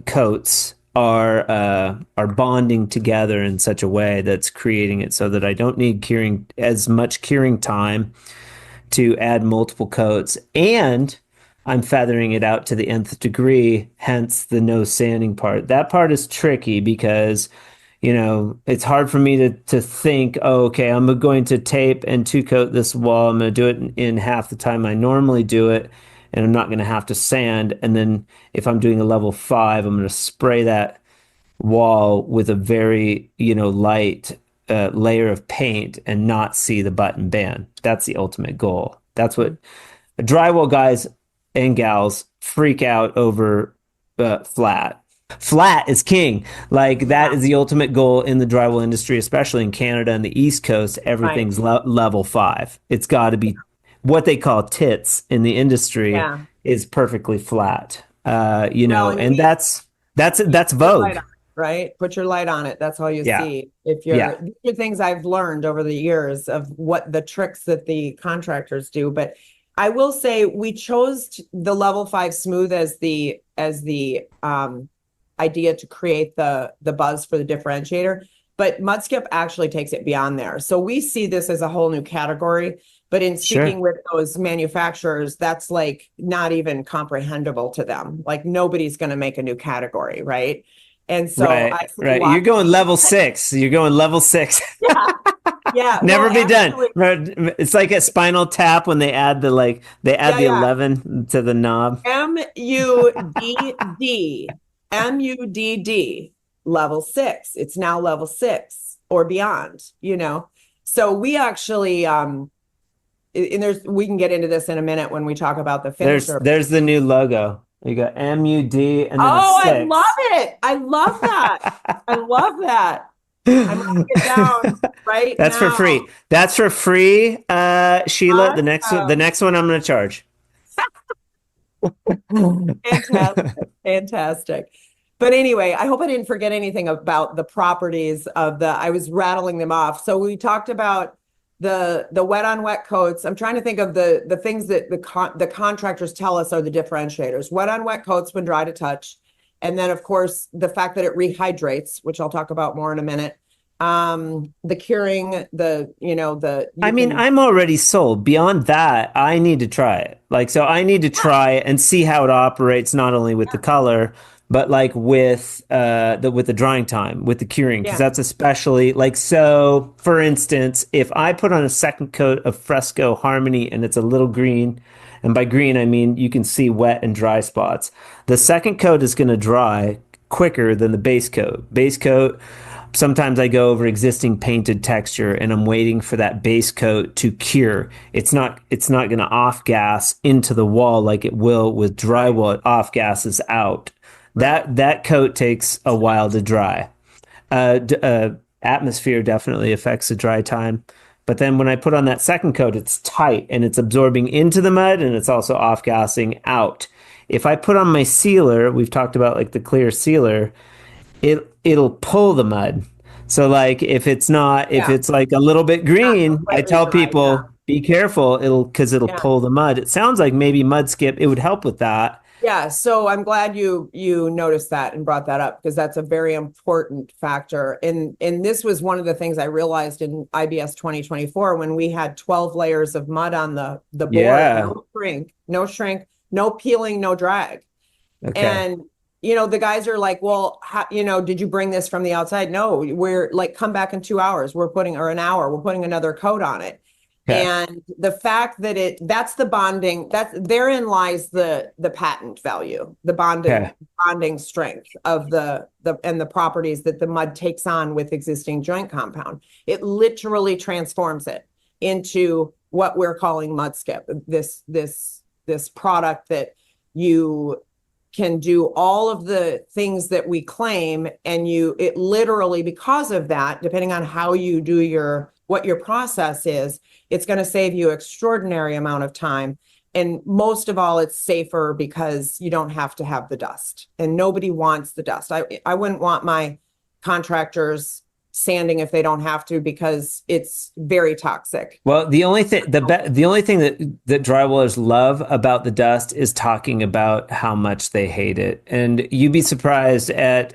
coats are bonding together in such a way that's creating it so that I don't need curing as much curing time to add multiple coats, and I'm feathering it out to the nth degree, hence the no sanding part. That part is tricky because it's hard for me to think, oh, okay, I'm going to tape and two coat this wall. I'm going to do it in half the time I normally do it, and I'm not going to have to sand. And then if I'm doing a level 5, I'm going to spray that wall with a very, light layer of paint and not see the button band. That's the ultimate goal. That's what drywall guys and gals freak out over flat. Flat is king. Like that Yeah, is the ultimate goal in the drywall industry, especially in Canada and the East Coast. right. Everything's level 5. It's got to be what they call tits in the industry Yeah. is perfectly flat. Well, and And you that's put your light Vogue. on it, right? Put your light on it. That's all you Yeah. see. These Yeah. are things I've learned over the years of what the tricks that the contractors do. But I will say we chose the level 5 smooth as the idea to create the buzz for the differentiator. but Mudskip actually takes it beyond there. So we see this as a whole new category. But in Sure. speaking with those manufacturers, that's like not even comprehensible to them. Like nobody's going to make a new category, right? And so I see Right. You're lots. going level 6. You're going level 6. Yeah, yeah. Never Well, be done. actually, It's like a Spinal Tap when they add the yeah. 11 to the knob. MUDD, level 6. It's now level 6 or beyond, you know. So we actually and we can get into this in a minute when we talk about the finisher. There's the new logo. You got MUD and then a Oh, I 6. love it. I love that. I love that. I'm writing it down right That's for now. free. That's for free, Sheila. The Awesome. next one I'm going to charge. Fantastic. Fantastic. But anyway, I hope I didn't forget anything about the properties of I was rattling them off. So we talked about the wet on wet coats. I'm trying to think of the things that the contractors tell us are the differentiators. Wet on wet coats when dry to touch. And then of course the fact that it rehydrates, which I'll talk about more in a minute. The curing, I'm already sold. Beyond that, I need to try it. Like, so I need to try it and see how it operates, not only with the color, but like with the drying time, with the curing, because that's especially like, so for instance, if I put on a second coat of Fresco Harmony and it's a little green, and by green I mean you can see wet and dry spots, the second coat is going to dry quicker than the base coat. Base coat, sometimes I go over existing painted texture and I'm waiting for that base coat to cure. It's not going to off gas into the wall like it will with drywall. It off gases out. That coat takes a while to dry. Atmosphere definitely affects the dry time. But then when I put on that second coat, it's tight and it's absorbing into the mud and it's also off gassing out. If I put on my sealer, we've talked about like the clear sealer, it'll pull the mud. So like if it's like a little bit green, I tell people be careful, it'll pull the mud. It sounds like maybe Mudskip, it would help with that. Yeah, so I'm glad you noticed that and brought that up because that's a very important factor. And this was one of the things I realized in IBS 2024 when we had 12 layers of mud on the board, no shrink, no peeling, no drag. Okay. And the guys are like, well, did you bring this from the outside? No, we're like, come back in 2 hours. Or an hour, we're putting another coat on it. Okay. And the fact that that's the bonding, therein lies the patent value, the bonding strength of and the properties that the mud takes on with existing joint compound. It literally transforms it into what we're calling Mudskip, this product that you can do all of the things that we claim, and it literally, because of that, depending on how you do what your process is, it's going to save you extraordinary amount of time. And most of all, it's safer because you don't have to have the dust, and nobody wants the dust. I wouldn't want my contractors sanding if they don't have to because it's very toxic. Well, the only thing that drywallers love about the dust is talking about how much they hate it. And you'd be surprised at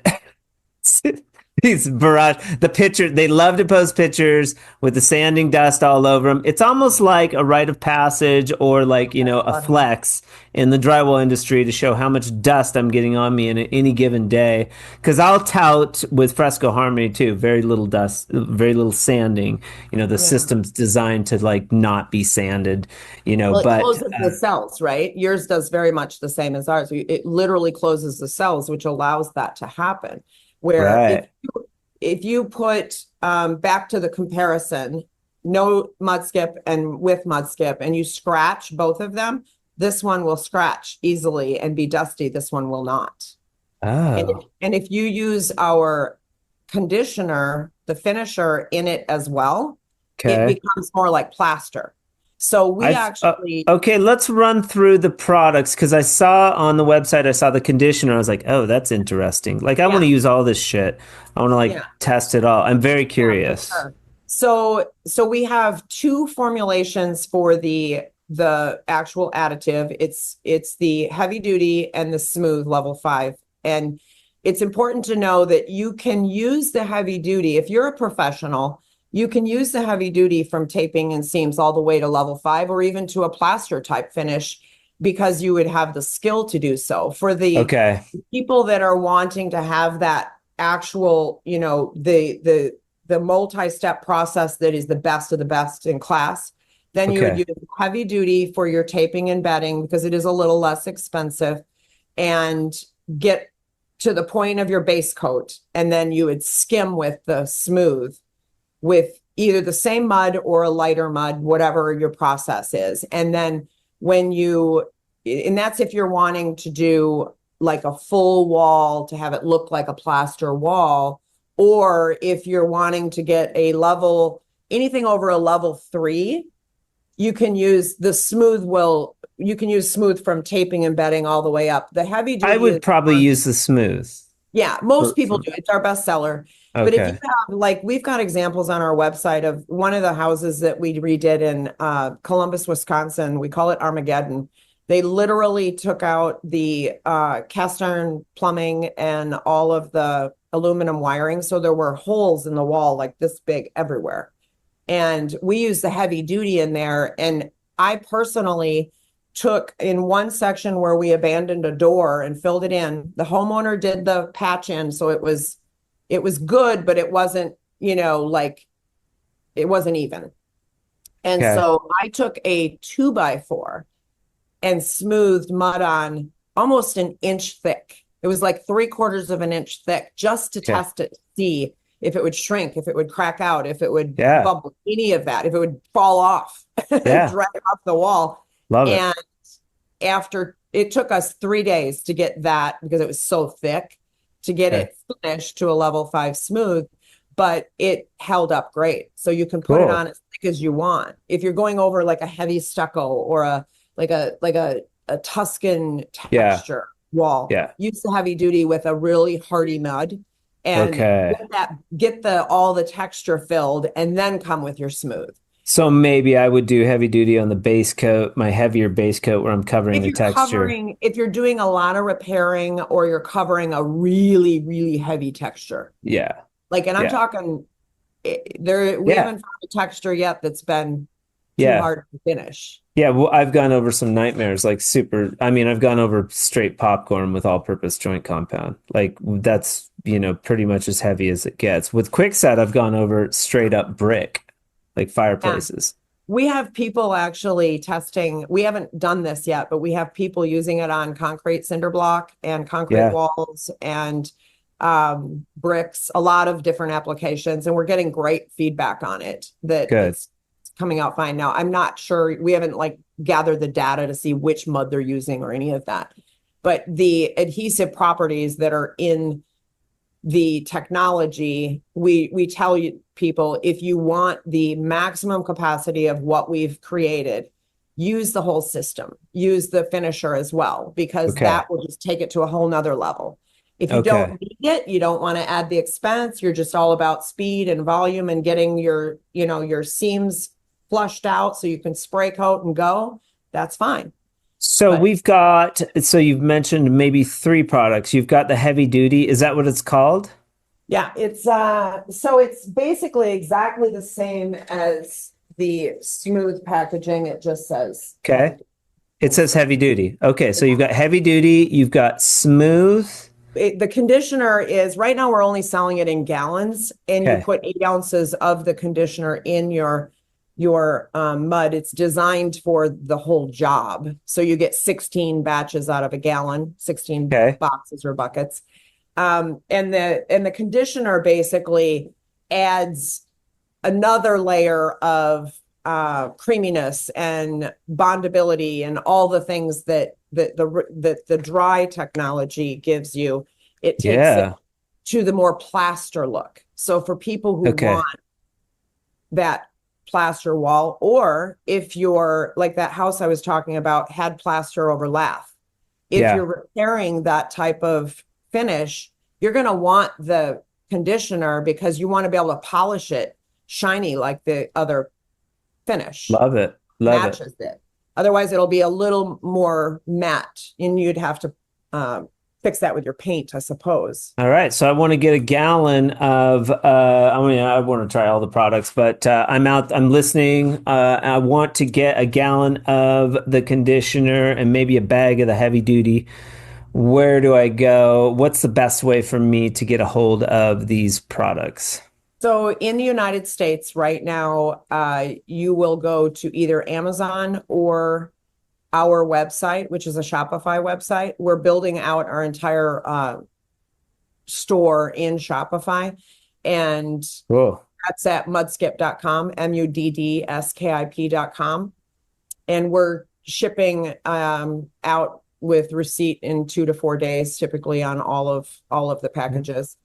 these the picture. They love to post pictures with the sanding dust all over them. It's almost like a rite of passage or like, a flex in the drywall industry to show how much dust I'm getting on me in any given day. Because I'll tout with Fresco Harmony too, very little dust, very little sanding. The system's designed to like not be sanded, well, but it closes the cells, right? Yours does very much the same as ours. It literally closes the cells, which allows that to happen. Where if you put back to the comparison, no Mudskip and with Mudskip, and you scratch both of them, this one will scratch easily and be dusty. This one will not. Oh. And if you use our conditioner, the finisher in it as well, it becomes more like plaster. So we okay, let's run through the products because I saw on the website, I saw the conditioner. I was like, oh, that's interesting. Like, I want to use all this shit. I want to test it all. I'm very curious. Yeah, sure. So we have 2 formulations for the actual additive. It's the heavy duty and the smooth level 5. And it's important to know that you can use the heavy duty. If you're a professional, you can use the heavy duty from taping and seams all the way to level 5 or even to a plaster type finish because you would have the skill to do so. For the people that are wanting to have that actual, the multi-step process that is the best of the best in class, then you would use heavy duty for your taping and bedding because it is a little less expensive, and get to the point of your base coat. And then you would skim with the smooth with either the same mud or a lighter mud, whatever your process is. And then and that's if you're wanting to do like a full wall to have it look like a plaster wall, or if you're wanting to get anything over a level 3, you can use you can use smooth from taping and bedding all the way up. The heavy duty, I would probably use the smooth. Yeah, most people do. It's our best seller. But if you have, we've got examples on our website of one of the houses that we redid in Columbus, Wisconsin. We call it Armageddon. They literally took out the cast iron plumbing and all of the aluminum wiring. So there were holes in the wall like this big everywhere. And we used the heavy duty in there. And I personally took in one section where we abandoned a door and filled it in. The homeowner did the patch in. So it was good, but it wasn't, it wasn't even. And so I took a 2x4 and smoothed mud on almost an inch thick. It was like 3/4 of an inch thick just to test it, to see if it would shrink, if it would crack out, if it would bubble, any of that, if it would fall off, drag off the wall. Love it. And after it took us 3 days to get that because it was so thick to get it finished to a level 5 smooth, but it held up great. So you can put it on as thick as you want. If you're going over like a heavy stucco or a Tuscan texture wall, use the heavy duty with a really hardy mud and get all the texture filled and then come with your smooth. So maybe I would do heavy duty on the base coat, my heavier base coat where I'm covering the texture. If you're doing a lot of repairing or you're covering a really, really heavy texture. Yeah. And I'm talking we haven't found a texture yet that's been too hard to finish. Yeah, well, I've gone over some nightmares, I've gone over straight popcorn with all-purpose joint compound. That's, pretty much as heavy as it gets. With Quickset, I've gone over straight up brick, like fireplaces. We have people actually testing. We haven't done this yet, but we have people using it on concrete cinder block and concrete walls and bricks, a lot of different applications. And we're getting great feedback on it that it's coming out fine. Now, I'm not sure. We haven't gathered the data to see which mud they're using or any of that. But the adhesive properties that are in the technology, we tell people, if you want the maximum capacity of what we've created, use the whole system, use the finisher as well, because that will just take it to a whole nother level. If you don't need it, you don't want to add the expense, you're just all about speed and volume and getting your seams flushed out so you can spray coat and go, that's fine. So you've mentioned maybe 3 products. You've got the heavy duty. Is that what it's called? Yeah, it's basically exactly the same as the smooth packaging. It just says. It says heavy duty. Okay, so you've got heavy duty, you've got smooth. The conditioner is, right now we're only selling it in gallons, and you put 8 ounces of the conditioner in your mud. It's designed for the whole job. So you get 16 batches out of a gallon, 16 boxes or buckets. And the conditioner basically adds another layer of creaminess and bondability and all the things that the dry technology gives you. It takes it to the more plaster look. So for people who want that plaster wall, or if you're like that house I was talking about had plaster over lath, if you're repairing that type of finish, you're going to want the conditioner because you want to be able to polish it shiny like the other finish. Love it. Matches it. Otherwise it'll be a little more matte and you'd have to fix that with your paint, I suppose. All right, so I want to get a gallon of. I mean, I want to try all the products, but I'm listening. I want to get a gallon of the conditioner and maybe a bag of the heavy duty. Where do I go? What's the best way for me to get a hold of these products? So in the United States right now, you will go to either Amazon or our website, which is a Shopify website. We're building out our entire store in Shopify, and Whoa. that's at mudskip.com, muddskip.com. And we're shipping out with receipt in 2 to 4 days, typically on all of the packages.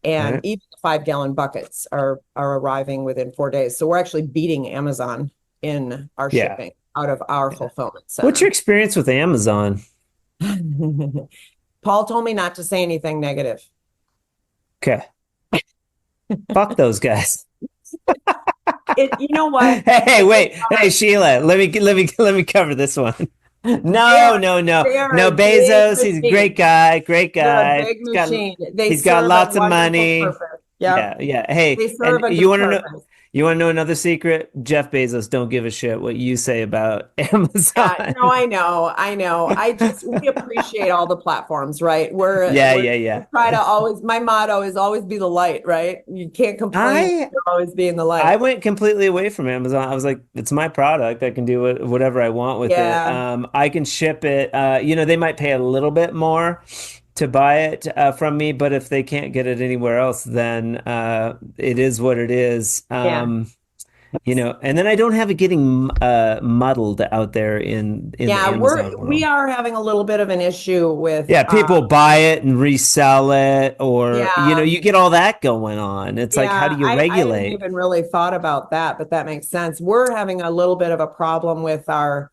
And even the 5-gallon buckets are arriving within 4 days. So we're actually beating Amazon in our shipping out of our fulfillment center. What's your experience with Amazon? Paul told me not to say anything negative. Okay. Fuck those guys. You know what? Hey, wait. Hey, Sheila, let me cover this one. No. Bezos, he's a great guy. Great guy. They're a big machine. He's got lots of money. Yep. Yeah. Hey, they serve a you want to good know? purpose. You want to know another secret? Jeff Bezos don't give a shit what you say about Amazon. No, I know. We appreciate all the platforms, right? We're try to always, my motto is always be the light, right? You can't complain. You're always being the light. I went completely away from Amazon. I was like, it's my product. I can do whatever I want with it. I can ship it. They might pay a little bit more to buy it from me, but if they can't get it anywhere else, then it is what it is. And then I don't have it getting muddled out there in the Amazon world. We are having a little bit of an issue with people buy it and resell it, or you get all that going on. It's like, how do you regulate? I hadn't even really thought about that, but that makes sense. We're having a little bit of a problem with our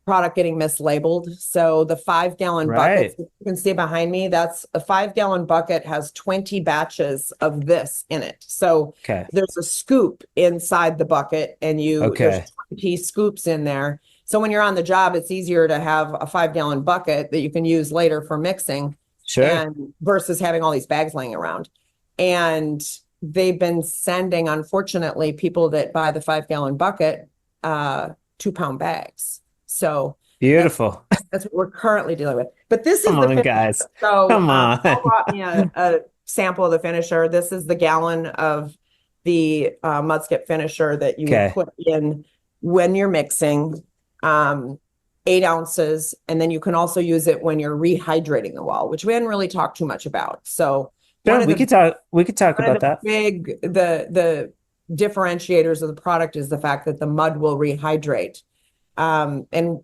product getting mislabeled. So the 5-gallon buckets, you can see behind me, that's a 5-gallon bucket has 20 batches of this in it. So there's a scoop inside the bucket, and there's 20 scoops in there. So when you're on the job, it's easier to have a 5-gallon bucket that you can use later for mixing, versus having all these bags laying around. And they've been sending, unfortunately, people that buy the 5-gallon bucket 2-pound bags. So beautiful. That's what we're currently dealing with. But this is Come on, guys. So Come on. Paul brought me a sample of the finisher. This is the gallon of the Mudskip finisher that you would put in when you're mixing, 8 ounces. And then you can also use it when you're rehydrating the wall, which we hadn't really talked too much about. So we could talk about that. The differentiators of the product is the fact that the mud will rehydrate. And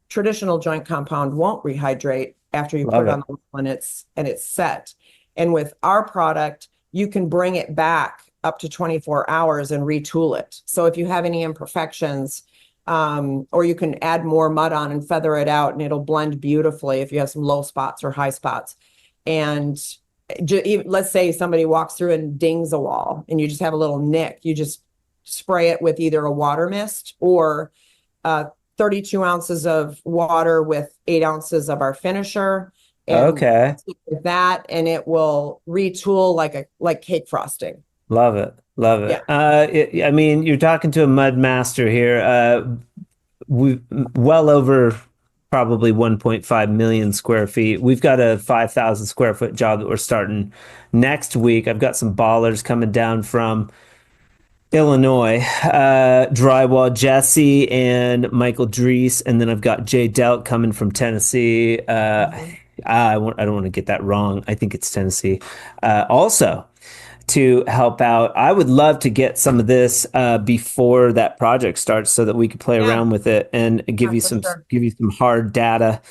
traditional joint compound won't rehydrate after you put it on the wall and it's set. And with our product, you can bring it back up to 24 hours and retool it. So if you have any imperfections, or you can add more mud on and feather it out, and it'll blend beautifully if you have some low spots or high spots. And let's say somebody walks through and dings a wall and you just have a little nick, you just spray it with either a water mist or 32 ounces of water with 8 ounces of our finisher. And with that, and it will retool like cake frosting. Love it. Yeah. I mean, you're talking to a mud master here. We well over probably 1.5 million square feet. We've got a 5,000 square foot job that we're starting next week. I've got some ballers coming down from Illinois, drywall Jesse and Michael Drees, and then I've got Jay Delt coming from Tennessee. I don't want to get that wrong. I think it's Tennessee. Also, to help out, I would love to get some of this before that project starts, so that we could play around with it and give you some hard data.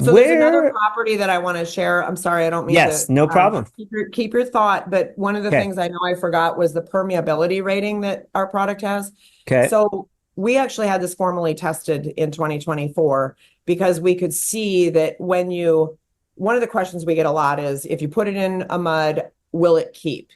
So there's another property that I want to share. I'm sorry, I don't mean to. No problem. Keep your thought. But one of the things I know I forgot was the permeability rating that our product has. So we actually had this formally tested in 2024 because we could see that one of the questions we get a lot is, if you put it in a mud, will it keep?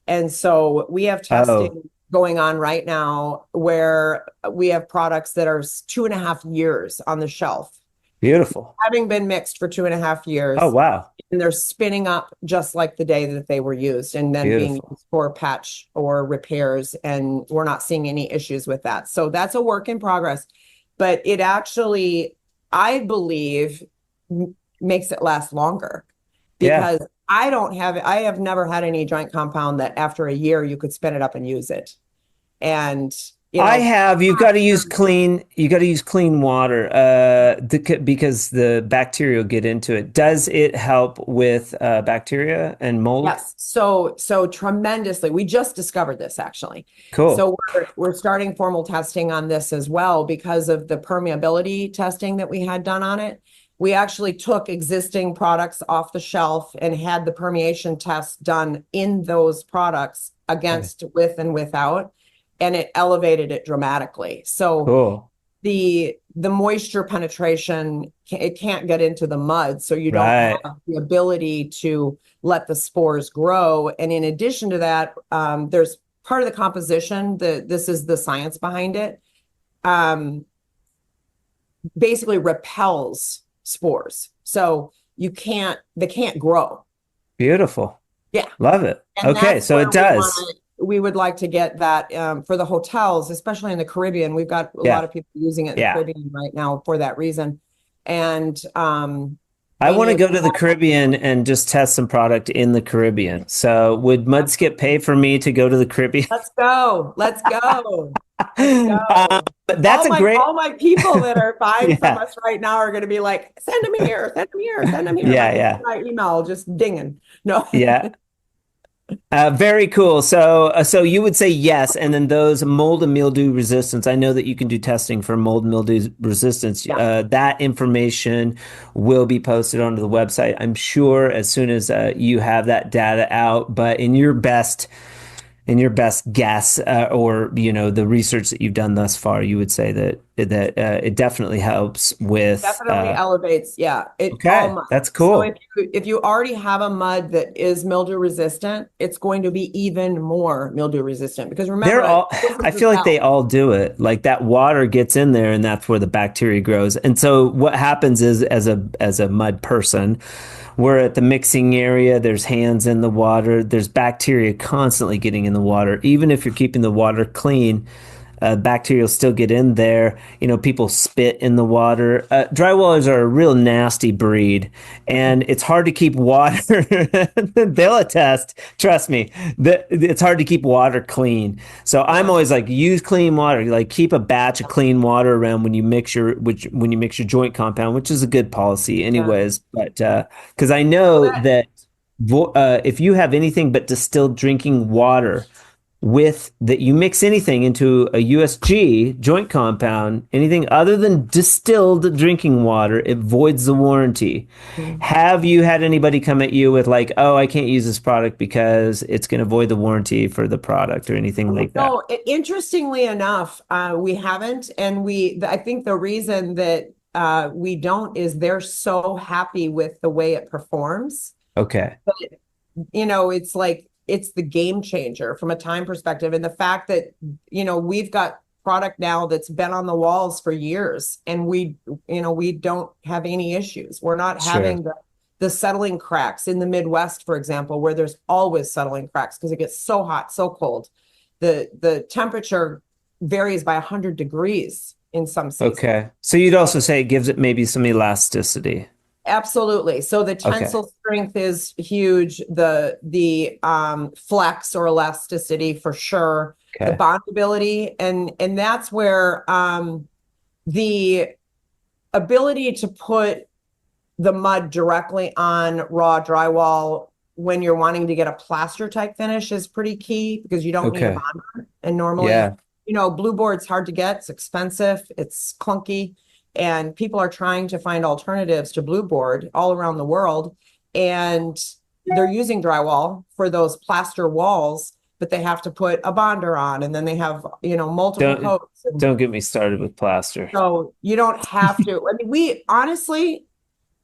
And so we have testing going on right now where we have products that are 2.5 years on the shelf. Beautiful. having been mixed for 2.5 years. Oh, wow. And they're spinning up just like the day that they were used, and then being Beautiful. used for patch or repairs. And we're not seeing any issues with that. So that's a work in progress. But it actually, I believe, makes it last longer, Yeah. because I have never had any joint compound that after a year you could spin it up and use it. And, I have. You got to use clean water because the bacteria will get into it. Does it help with bacteria and mold? yes, so tremendously. We just discovered this actually. Cool. So we're starting formal testing on this as well because of the permeability testing that we had done on it. We actually took existing products off the shelf and had the permeation test done in those products against with and without, and it elevated it dramatically. So Cool. the moisture penetration, it can't get into the mud, so you don't Right. have the ability to let the spores grow. And in addition to that, there's part of the composition that this is the science behind it, basically repels spores, so they can't grow. Beautiful. Yeah. Love it. And Okay, that's so where it does. we would like to get that for the hotels, especially in the Caribbean. We've got a lot Yeah. of people using it in the Yeah. Caribbean right now for that reason. And I being want to able go to the Caribbean and just test some product in the Caribbean. So would Mudskip pay for me to go to the Caribbean? let's go. Let's go. Let's go. But that's a great, All my people that are buying from yeah, us right now are going to be like, send them here, send them here, send them here. yeah, yeah, My email just dinging. No. yeah. Very cool. So you would say yes, and then those mold and mildew resistance. I know that you can do testing for mold and mildew resistance. Yeah. That information will be posted onto the website, I'm sure, as soon as you have that data out. But in your best guess, or the research that you've done thus far, you would say that it definitely helps with. Definitely elevates. Yeah. Okay, that's So cool. if you already have a mud that is mildew resistant, it's going to be even more mildew resistant, because remember, I feel like they all do it. Like that water gets in there and that's where the bacteria grows. And so what happens is, as a mud person, we're at the mixing area, there's hands in the water, there's bacteria constantly getting in the water. Even if you're keeping the water clean, bacteria will still get in there. People spit in the water. Drywallers are a real nasty breed, and it's hard to keep water. They'll attest. Trust me, it's hard to keep water clean. So I'm always like, use clean water. Like keep a batch of clean water around when you mix your joint compound, which is a good policy, anyways. But because I know that if you have anything but distilled drinking water with that, you mix anything into a USG joint compound, anything other than distilled drinking water, it voids the warranty. Have you had anybody come at you with like, oh, I can't use this product because it's going to void the warranty for the product or anything like that? No, interestingly enough, we haven't. And I think the reason that we don't is they're so happy with the way it performs. Okay. But, it's like, it's the game changer from a time perspective. And the fact that, we've got product now that's been on the walls for years, and we don't have any issues. We're not having the settling cracks in the Midwest, for example, where there's always settling cracks because it gets so hot, so cold. The temperature varies by 100 degrees in some seasons. Okay. So you'd also say it gives it maybe some elasticity. Absolutely. So the tensile strength is huge. The flex or elasticity for sure. Okay. The bondability, and that's where the ability to put the mud directly on raw drywall when you're wanting to get a plaster type finish is pretty key, because you don't need a bonder. And normally, blue board's hard to get. It's expensive. It's clunky. And people are trying to find alternatives to blue board all around the world. And they're using drywall for those plaster walls, but they have to put a bonder on, and then they have, multiple coats. Don't get me started with plaster. So you don't have to. I mean,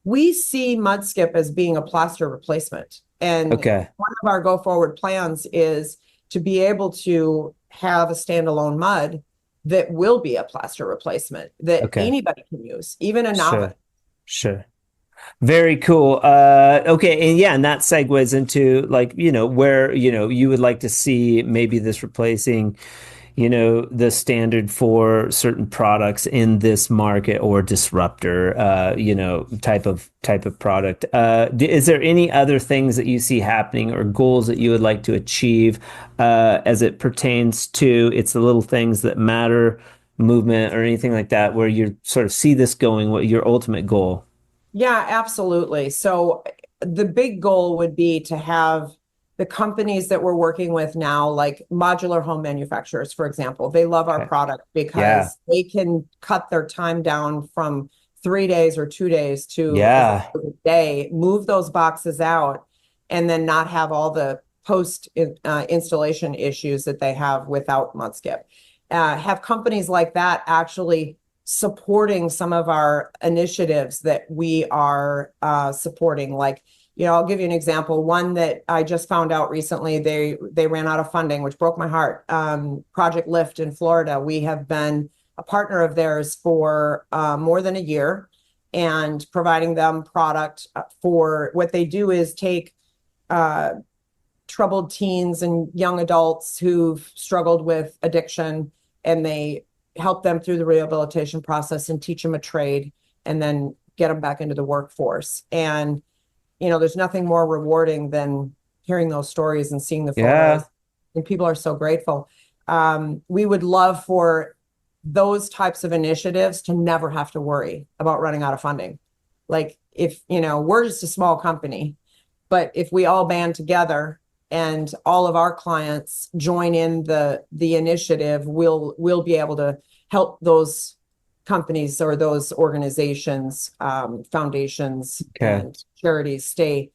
we see Mudskip as being a plaster replacement. And one of our go forward plans is to be able to have a standalone mud that will be a plaster replacement that anybody can use, even a novice. Sure. Very cool. Okay, and yeah, and that segues into like, where, you would like to see maybe this replacing, the standard for certain products in this market or disruptor, type of product. Is there any other things that you see happening or goals that you would like to achieve as it pertains to it's the little things that matter movement or anything like that, where you sort of see this going, what your ultimate goal? Yeah, absolutely. So the big goal would be to have the companies that we're working with now, like modular home manufacturers, for example, they love our Okay. product Yeah. because they can cut their time down from 3 days or 2 days to as little Yeah. as a day, move those boxes out, and then not have all the post installation issues that they have without Mudskip. Have companies like that actually supporting some of our initiatives that we are supporting. Like, I'll give you an example. One that I just found out recently, they ran out of funding, which broke my heart. Project Lift in Florida. We have been a partner of theirs for more than a year and providing them product for what they do is take uh, troubled teens and young adults who've struggled with addiction, and they help them through the rehabilitation process and teach them a trade and then get them back into the workforce. And, there's nothing more rewarding than hearing those stories and seeing the Yeah. photos. And people are so grateful. We would love for those types of initiatives to never have to worry about running out of funding. Like, if, we're just a small company, but if we all band together and all of our clients join in the initiative, we'll be able to help those companies or those organizations, foundations Okay. and charities stay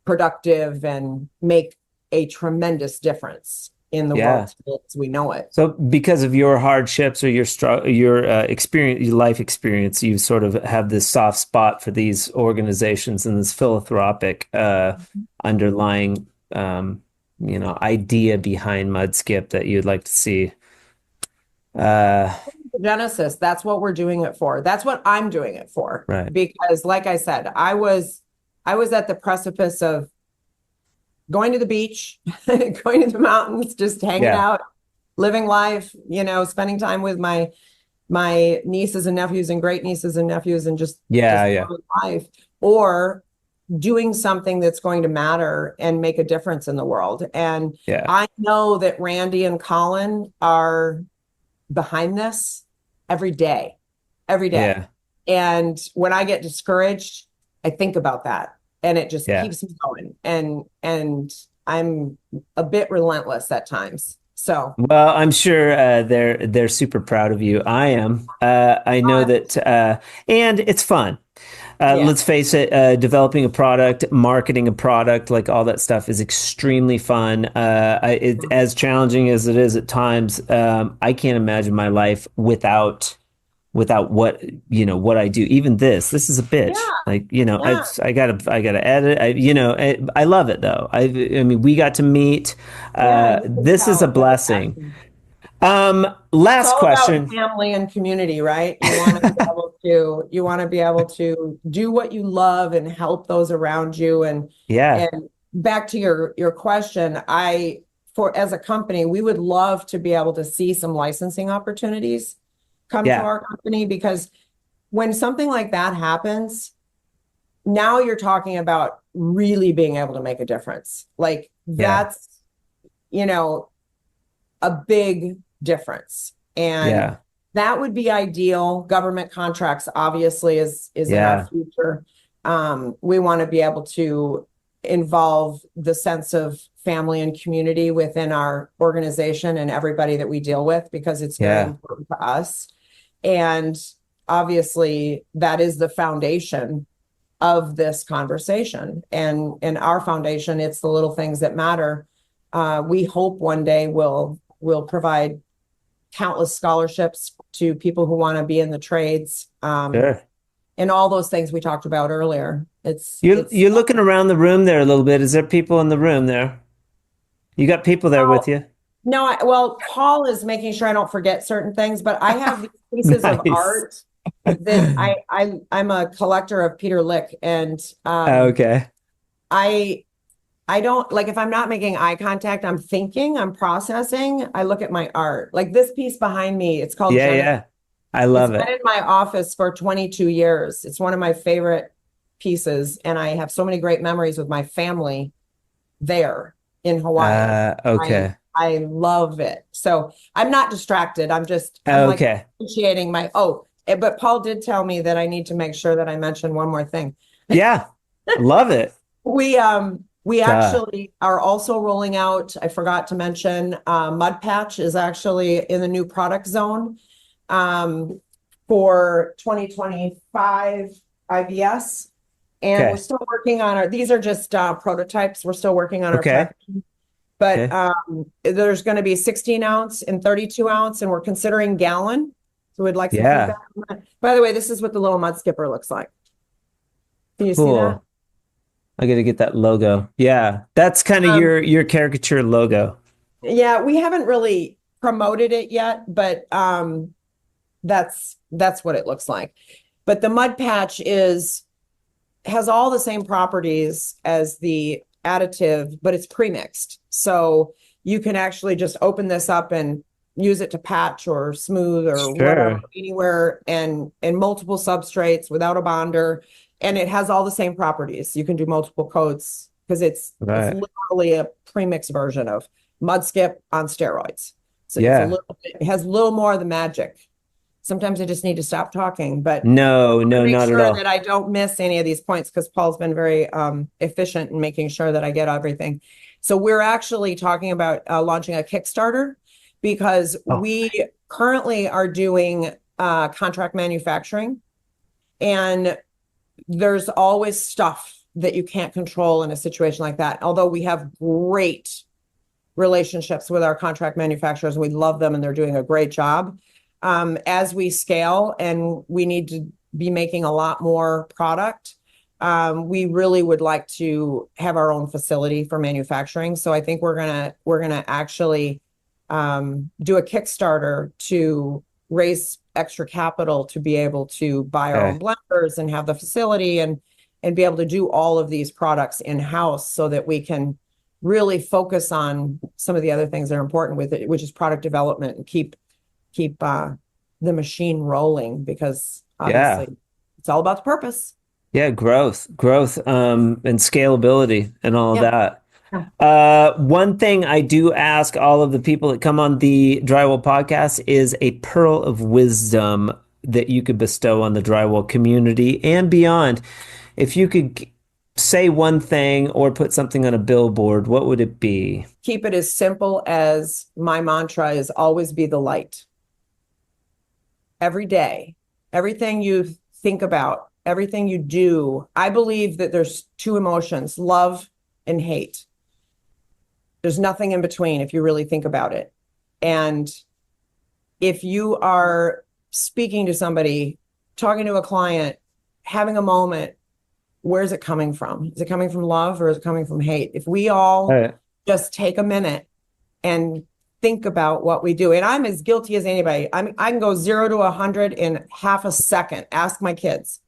productive and make a tremendous difference in the Yeah. world as we know it. So because of your hardships or your experience, your life experience, you sort of have this soft spot for these organizations and this philanthropic underlying, idea behind Mudskip that you'd like to see. Uh, Genesis, that's what we're doing it for. That's what I'm doing it for. right. Because like I said, I was at the precipice of going to the beach, going to the mountains, just hanging Yeah. out, living life, spending time with my nieces and nephews and great nieces and nephews and just Yeah. Yeah. living life, or doing something that's going to matter and make a difference in the world. And Yeah. I know that Randy and Colin are behind this every day, every day. Yeah. And when I get discouraged, I think about that and it just Yeah. keeps me going. And I'm a bit relentless at times. So Well, I'm sure they're super proud of you. I am. I know uh, that, and it's fun. yeah. Let's face it, developing a product, marketing a product, like all that stuff is extremely fun. As challenging as it is at times, I can't imagine my life without what I do. Even this is a bitch. Yeah. Like, Yeah. I gotta edit. I love it though. I mean, we got to meet. Yeah. You can This is a tell you have a blessing. passion. It's Last all about question. family and community, right? You want to be able to do what you love and help those around you. Yeah, And back to your question, for as a company, we would love to be able to see some licensing opportunities come to yeah, our company, because when something like that happens, now you're talking about really being able to make a difference. Like, yeah, that's, you know, a big difference. And yeah, that would be ideal. Government contracts obviously is in our yeah, future. We want to be able to involve the sense of family and community within our organization and everybody that we deal with, because it's very yeah, important to us. And obviously that is the foundation of this conversation. And in our foundation, it's the little things that matter. We hope one day we'll provide countless scholarships to people who want to be in the trades, sure. and all those things we talked about earlier. It's You're looking around the room there a little bit. Is there people in the room there? You got people there with oh, you? no, well, Paul is making sure I don't forget certain things, but I have these pieces of Nice. art that I'm a collector of Peter Lick, and Okay. I I don't like if I'm not making eye contact, I'm thinking, I'm processing. I look at my art. Like this piece behind me, it's called Yeah, Jenna. yeah. I It's love been it. in my office for 22 years. It's one of my favorite pieces, and I have so many great memories with my family there in Hawaii. I Okay. I love it. So I'm not distracted. I'm like Okay. appreciating but Paul did tell me that I need to make sure that I mention one more thing. Yeah. Love it. We Duh. actually are also rolling out, I forgot to mention, Mud Patch is actually in the new product zone for 2025 IBS. And we're Okay. still working on these are just prototypes. We're still working on our Okay. packaging. But Okay. there's going to be 16 ounce and 32 ounce, and we're considering gallon. So we'd like some Yeah. feedback on that. By the way, this is what the little mud skipper looks like. Can you see that? Cool. I gotta get that logo. Yeah. That's kind of Um, your caricature logo. yeah, we haven't really promoted it yet, but that's what it looks like. But the mud patch has all the same properties as the additive, but it's pre-mixed. So you can actually just open this up and use it to patch or smooth or whatever Sure. anywhere and multiple substrates without a bonder. And it has all the same properties. You can do multiple coats because it's Right. literally a pre-mixed version of mud skip on steroids. So Yeah. it has a little more of the magic. Sometimes I just need to stop talking, but No, no, make not at sure that all. I don't miss any of these points because Paul's been very efficient in making sure that I get everything. So we're actually talking about launching a Kickstarter because Oh, we currently are doing contract manufacturing, and there's always stuff that you can't control in a situation like that. Although we have great relationships with our contract manufacturers, we love them and they're doing a great job. As we scale and we need to be making a lot more product, we really would like to have our own facility for manufacturing. So I think we're gonna actually do a Kickstarter to raise extra capital to be able to buy our own okay. blenders and have the facility and be able to do all of these products in-house so that we can really focus on some of the other things that are important with it, which is product development and keep the machine rolling because Yeah. obviously it's all about the purpose. Yeah, growth, and scalability and all of Yeah. that. Yeah. One thing I do ask all of the people that come on the Drywall podcast is a pearl of wisdom that you could bestow on the drywall community and beyond. If you could say one thing or put something on a billboard, what would it be? Keep it as simple as my mantra is always be the light. Every day, everything you think about, everything you do. I believe that there's two emotions, love and hate. There's nothing in between if you really think about it. And if you are speaking to somebody, talking to a client, having a moment, where's it coming from? Is it coming from love or is it coming from hate? If we All all right. just take a minute and think about what we do, and I'm as guilty as anybody. I can go 0 to 100 in half a second. Ask my kids.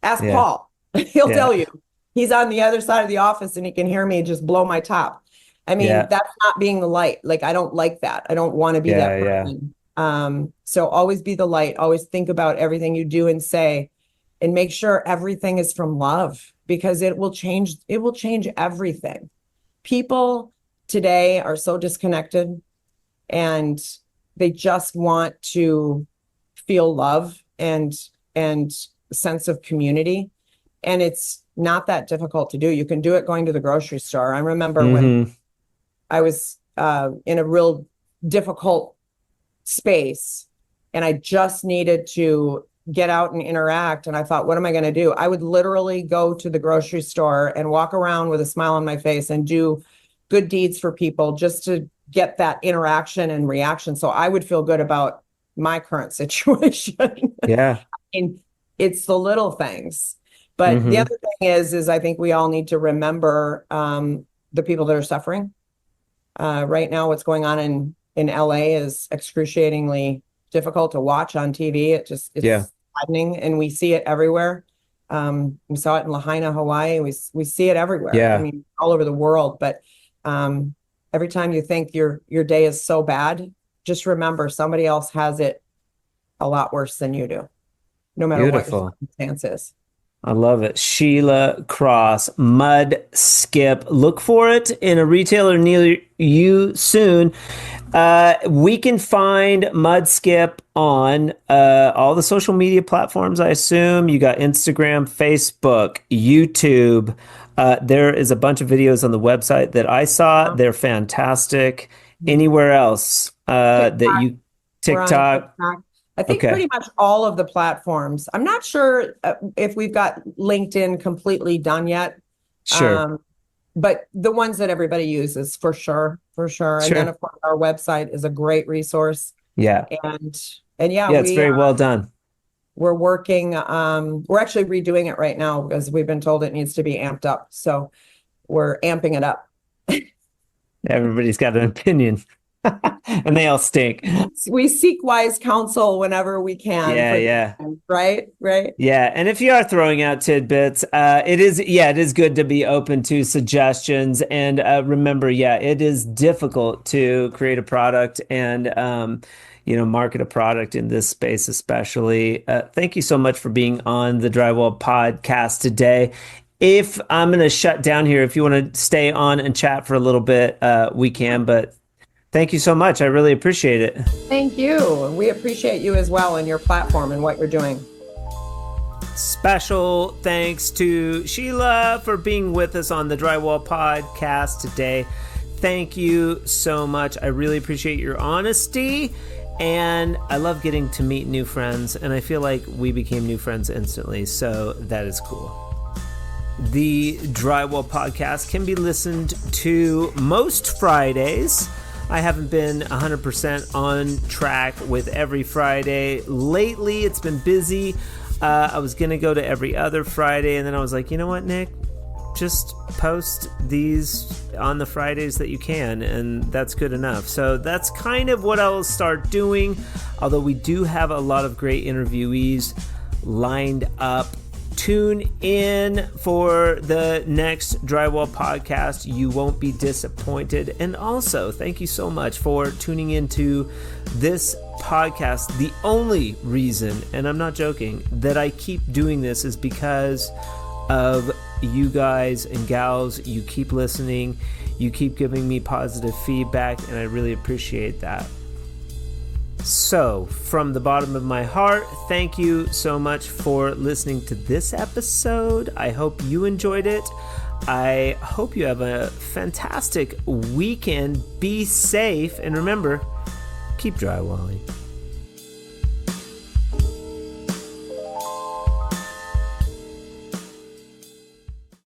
Ask Yeah. Paul. He'll tell Yeah. you. He's on the other side of the office and he can hear me just blow my top. I mean, Yeah. that's not being the light. Like, I don't like that. I don't want to be Yeah. that Yeah. person. So always be the light. Always think about everything you do and say, and make sure everything is from love because it will change everything. People today are so disconnected and they just want to feel love and sense of community, and it's not that difficult to do. You can do it going to the grocery store. I remember when Mm-hmm. I was in a real difficult space and I just needed to get out and interact, and I thought, what am I going to do? I would literally go to the grocery store and walk around with a smile on my face and do good deeds for people just to get that interaction and reaction so I would feel good about my current situation. Yeah. And it's the little things. But the Mm-hmm. other thing is I think we all need to remember the people that are suffering. Right now, what's going on in LA is excruciatingly difficult to watch on TV. Yeah. maddening, and we see it everywhere. We saw it in Lahaina, Hawaii. We see it everywhere. Yeah. I mean, all over the world. But every time you think your day is so bad, just remember somebody else has it a lot worse than you do, no matter what your circumstances. I love it. Sheila Cross, Mud Skip. Look for it in a retailer near you soon. We can find Mud Skip on all the social media platforms, I assume. You got Instagram, Facebook, YouTube. There is a bunch of videos on the website that I saw. They're fantastic. Anywhere else that you... TikTok? I think pretty much all of the platforms. I'm not sure if we've got LinkedIn completely done yet. Sure. But the ones that everybody uses, for sure. And then, of course, our website is a great resource. Yeah. And it's very well done. We're working, we're actually redoing it right now because we've been told it needs to be amped up. So we're amping it up. Everybody's got an opinion. And they all stink. We seek wise counsel whenever we can. Right. Yeah. And if you are throwing out tidbits, it is good to be open to suggestions. And remember, it is difficult to create a product and, market a product in this space, especially. Thank you so much for being on the Drywall Podcast today. If I'm going to shut down here, if you want to stay on and chat for a little bit, we can, but thank you so much. I really appreciate it. Thank you. We appreciate you as well and your platform and what you're doing. Special thanks to Sheila for being with us on the Drywall Podcast today. Thank you so much. I really appreciate your honesty. And I love getting to meet new friends. And I feel like we became new friends instantly. So that is cool. The Drywall Podcast can be listened to most Fridays. I haven't been 100% on track with every Friday. Lately, it's been busy. I was going to go to every other Friday, and then I was like, you know what, Nick? Just post these on the Fridays that you can, and that's good enough. So that's kind of what I will start doing, although we do have a lot of great interviewees lined up. Tune in for the next Drywall Podcast. You won't be disappointed. And also, thank you so much for tuning into this podcast. The only reason, and I'm not joking, that I keep doing this is because of you guys and gals. You keep listening. You keep giving me positive feedback, and I really appreciate that. So, from the bottom of my heart, thank you so much for listening to this episode. I hope you enjoyed it. I hope you have a fantastic weekend. Be safe. And remember, keep drywalling.